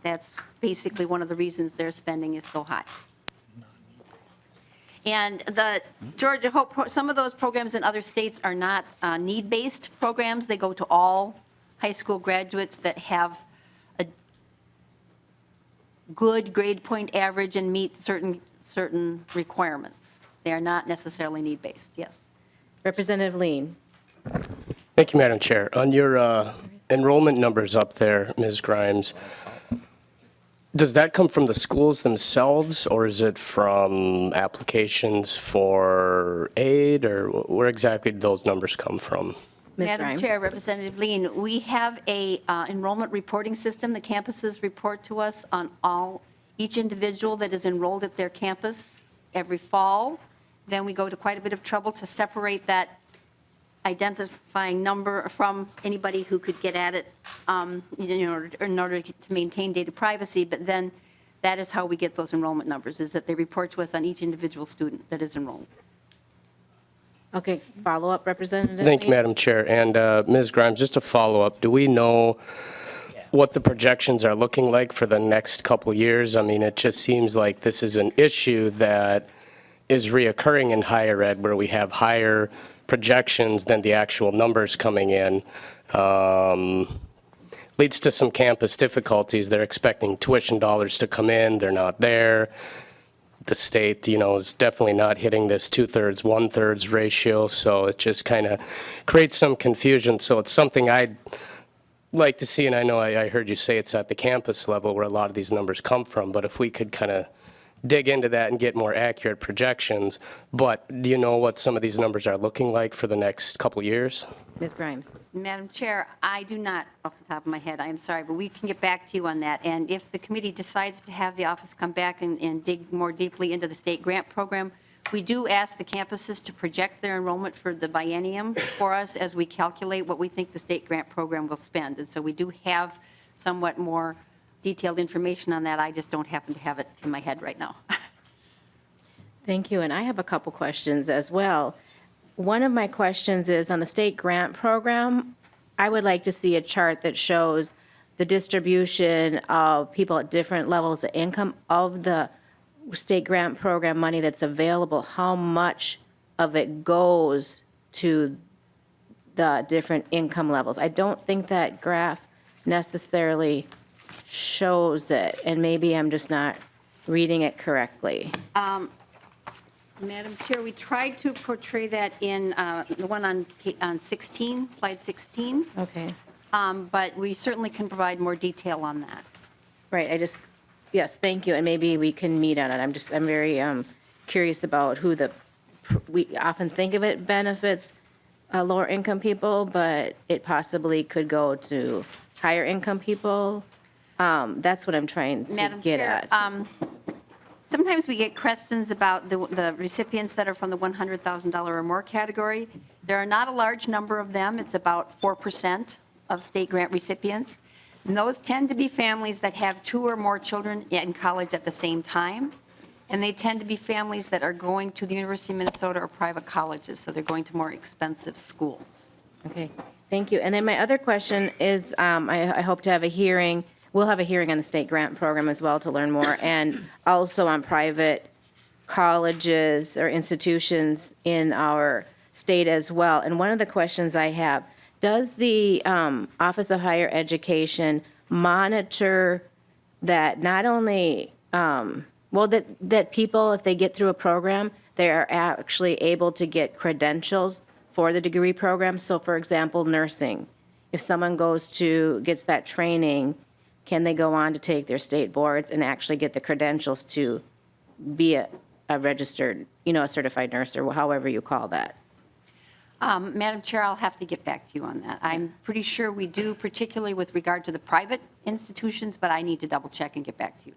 that's basically one of the reasons their spending is so high. And the Georgia HOPE, some of those programs in other states are not need-based programs. They go to all high school graduates that have a good grade point average and meet certain requirements. They are not necessarily need-based, yes. Representative Lean. Thank you, Madam Chair. On your enrollment numbers up there, Ms. Grimes, does that come from the schools themselves, or is it from applications for aid, or where exactly do those numbers come from? Madam Chair, Representative Lean, we have a enrollment reporting system. The campuses report to us on each individual that is enrolled at their campus every fall. Then we go to quite a bit of trouble to separate that identifying number from anybody who could get at it in order to maintain data privacy. But then that is how we get those enrollment numbers, is that they report to us on each individual student that is enrolled. Okay, follow-up, Representative Thank you, Lean. Madam Chair. And Ms. Grimes, just a follow-up, do we know what the projections are looking like for the next couple years? I mean, it just seems like this is an issue that is reoccurring in higher ed, where we have higher projections than the actual numbers coming in. Leads to some campus difficulties. They're expecting tuition dollars to come in. They're not there. The state, is definitely not hitting this 2/3, 1/3 ratio. So it just kind of creates some confusion. So it's something I'd like to see, and I know I heard you say it's at the campus level where a lot of these numbers come from, but if we could kind of dig into that and get more accurate projections. But do you know what some of these numbers are looking like for the next couple of years? Ms. Grimes? Madam Chair, I do not, off the top of my head, I am sorry, but we can get back to you on that. And if the committee decides to have the office come back and dig more deeply into the state grant program, we do ask the campuses to project their enrollment for the biennium for us as we calculate what we think the state grant program will spend. And so we do have somewhat more detailed information on that. I just don't happen to have it in my head right now. Thank you, and I have a couple questions as well. One of my questions is on the state grant program, I would like to see a chart that shows the distribution of people at different levels of income of the state grant program money that's available, how much of it goes to the different income levels. I don't think that graph necessarily shows it, and maybe I'm just not reading it correctly. Madam Chair, we tried to portray that in the one on 16, slide 16. Okay. But we certainly can provide more detail on that. Right, yes, thank you, and maybe we can meet on it. I'm very curious about who we often think of it benefits lower income people, but it possibly could go to higher income people. That's what I'm trying to Madam get Chair, at. Sometimes we get questions about the recipients that are from the $100,000 or more category. There are not a large number of them. It's about 4% of state grant recipients. And those tend to be families that have 2 or more children in college at the same time. And they tend to be families that are going to the University of Minnesota or private colleges, so they're going to more expensive schools. Okay, thank you. And then my other question is, I hope to have a hearing. We'll have a hearing on the state grant program as well to learn more, and also on private colleges or institutions in our state as well. And one of the questions I have, does the Office of Higher Education monitor that not only, that people, if they get through a program, they are actually able to get credentials for the degree program? So for example, nursing, if someone gets that training, can they go on to take their state boards and actually get the credentials to be a registered, a certified nurse, or however you call that? Madam Chair, I'll have to get back to you on that. I'm pretty sure we do, particularly with regard to the private institutions, but I need to double check and get back to you.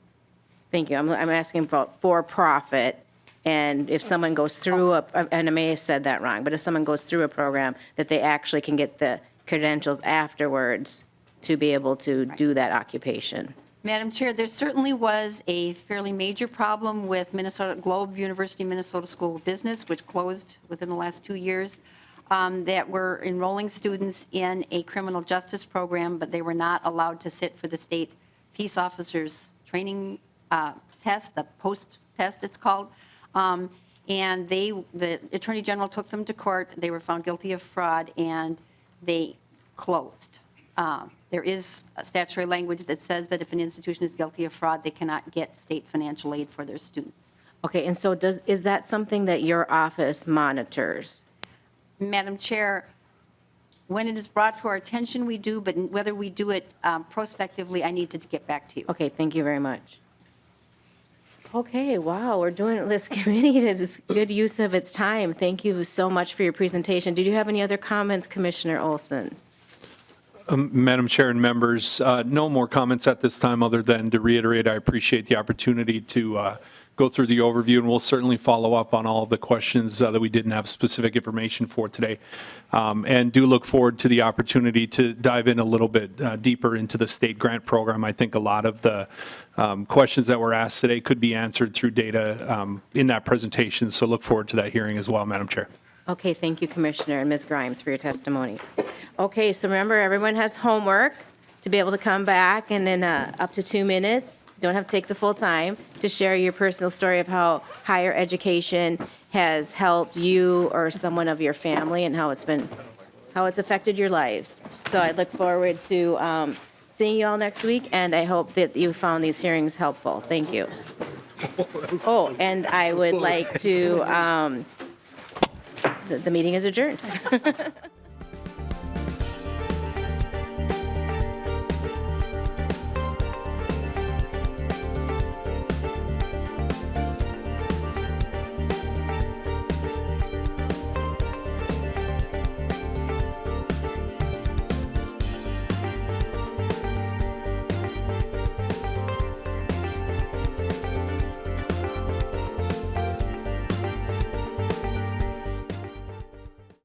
Thank you. I'm asking about for-profit, and if someone goes through, and I may have said that wrong, but if someone goes through a program, that they actually can get the credentials afterwards to be able to do that occupation. Madam Chair, there certainly was a fairly major problem with Minnesota Globe University Minnesota School of Business, which closed within the last 2 years, that were enrolling students in a criminal justice program, but they were not allowed to sit for the state peace officers training test, the post test it's called. And the Attorney General took them to court. They were found guilty of fraud, and they closed. There is a statutory language that says that if an institution is guilty of fraud, they cannot get state financial aid for their students. Okay, and so is that something that your office monitors? Madam Chair, when it is brought to our attention, we do, but whether we do it prospectively, I need to get back to you. Okay, thank you very much. Okay, wow, we're doing this committee to just good use of its time. Thank you so much for your presentation. Did you have any other comments, Commissioner Olson? Madam Chair and members, no more comments at this time other than to reiterate I appreciate the opportunity to go through the overview, and we'll certainly follow up on all of the questions that we didn't have specific information for today. And do look forward to the opportunity to dive in a little bit deeper into the state grant program. I think a lot of the questions that were asked today could be answered through data in that presentation, so look forward to that hearing as well, Madam Chair. Okay, thank you, Commissioner, and Ms. Grimes for your testimony. Okay, so remember, everyone has homework to be able to come back and in up to 2 minutes, don't have to take the full time, to share your personal story of how higher education has helped you or someone of your family and how it's affected your lives. So I look forward to seeing you all next week, and I hope that you found these hearings helpful. Thank you. Oh, and I would like to, the meeting is adjourned.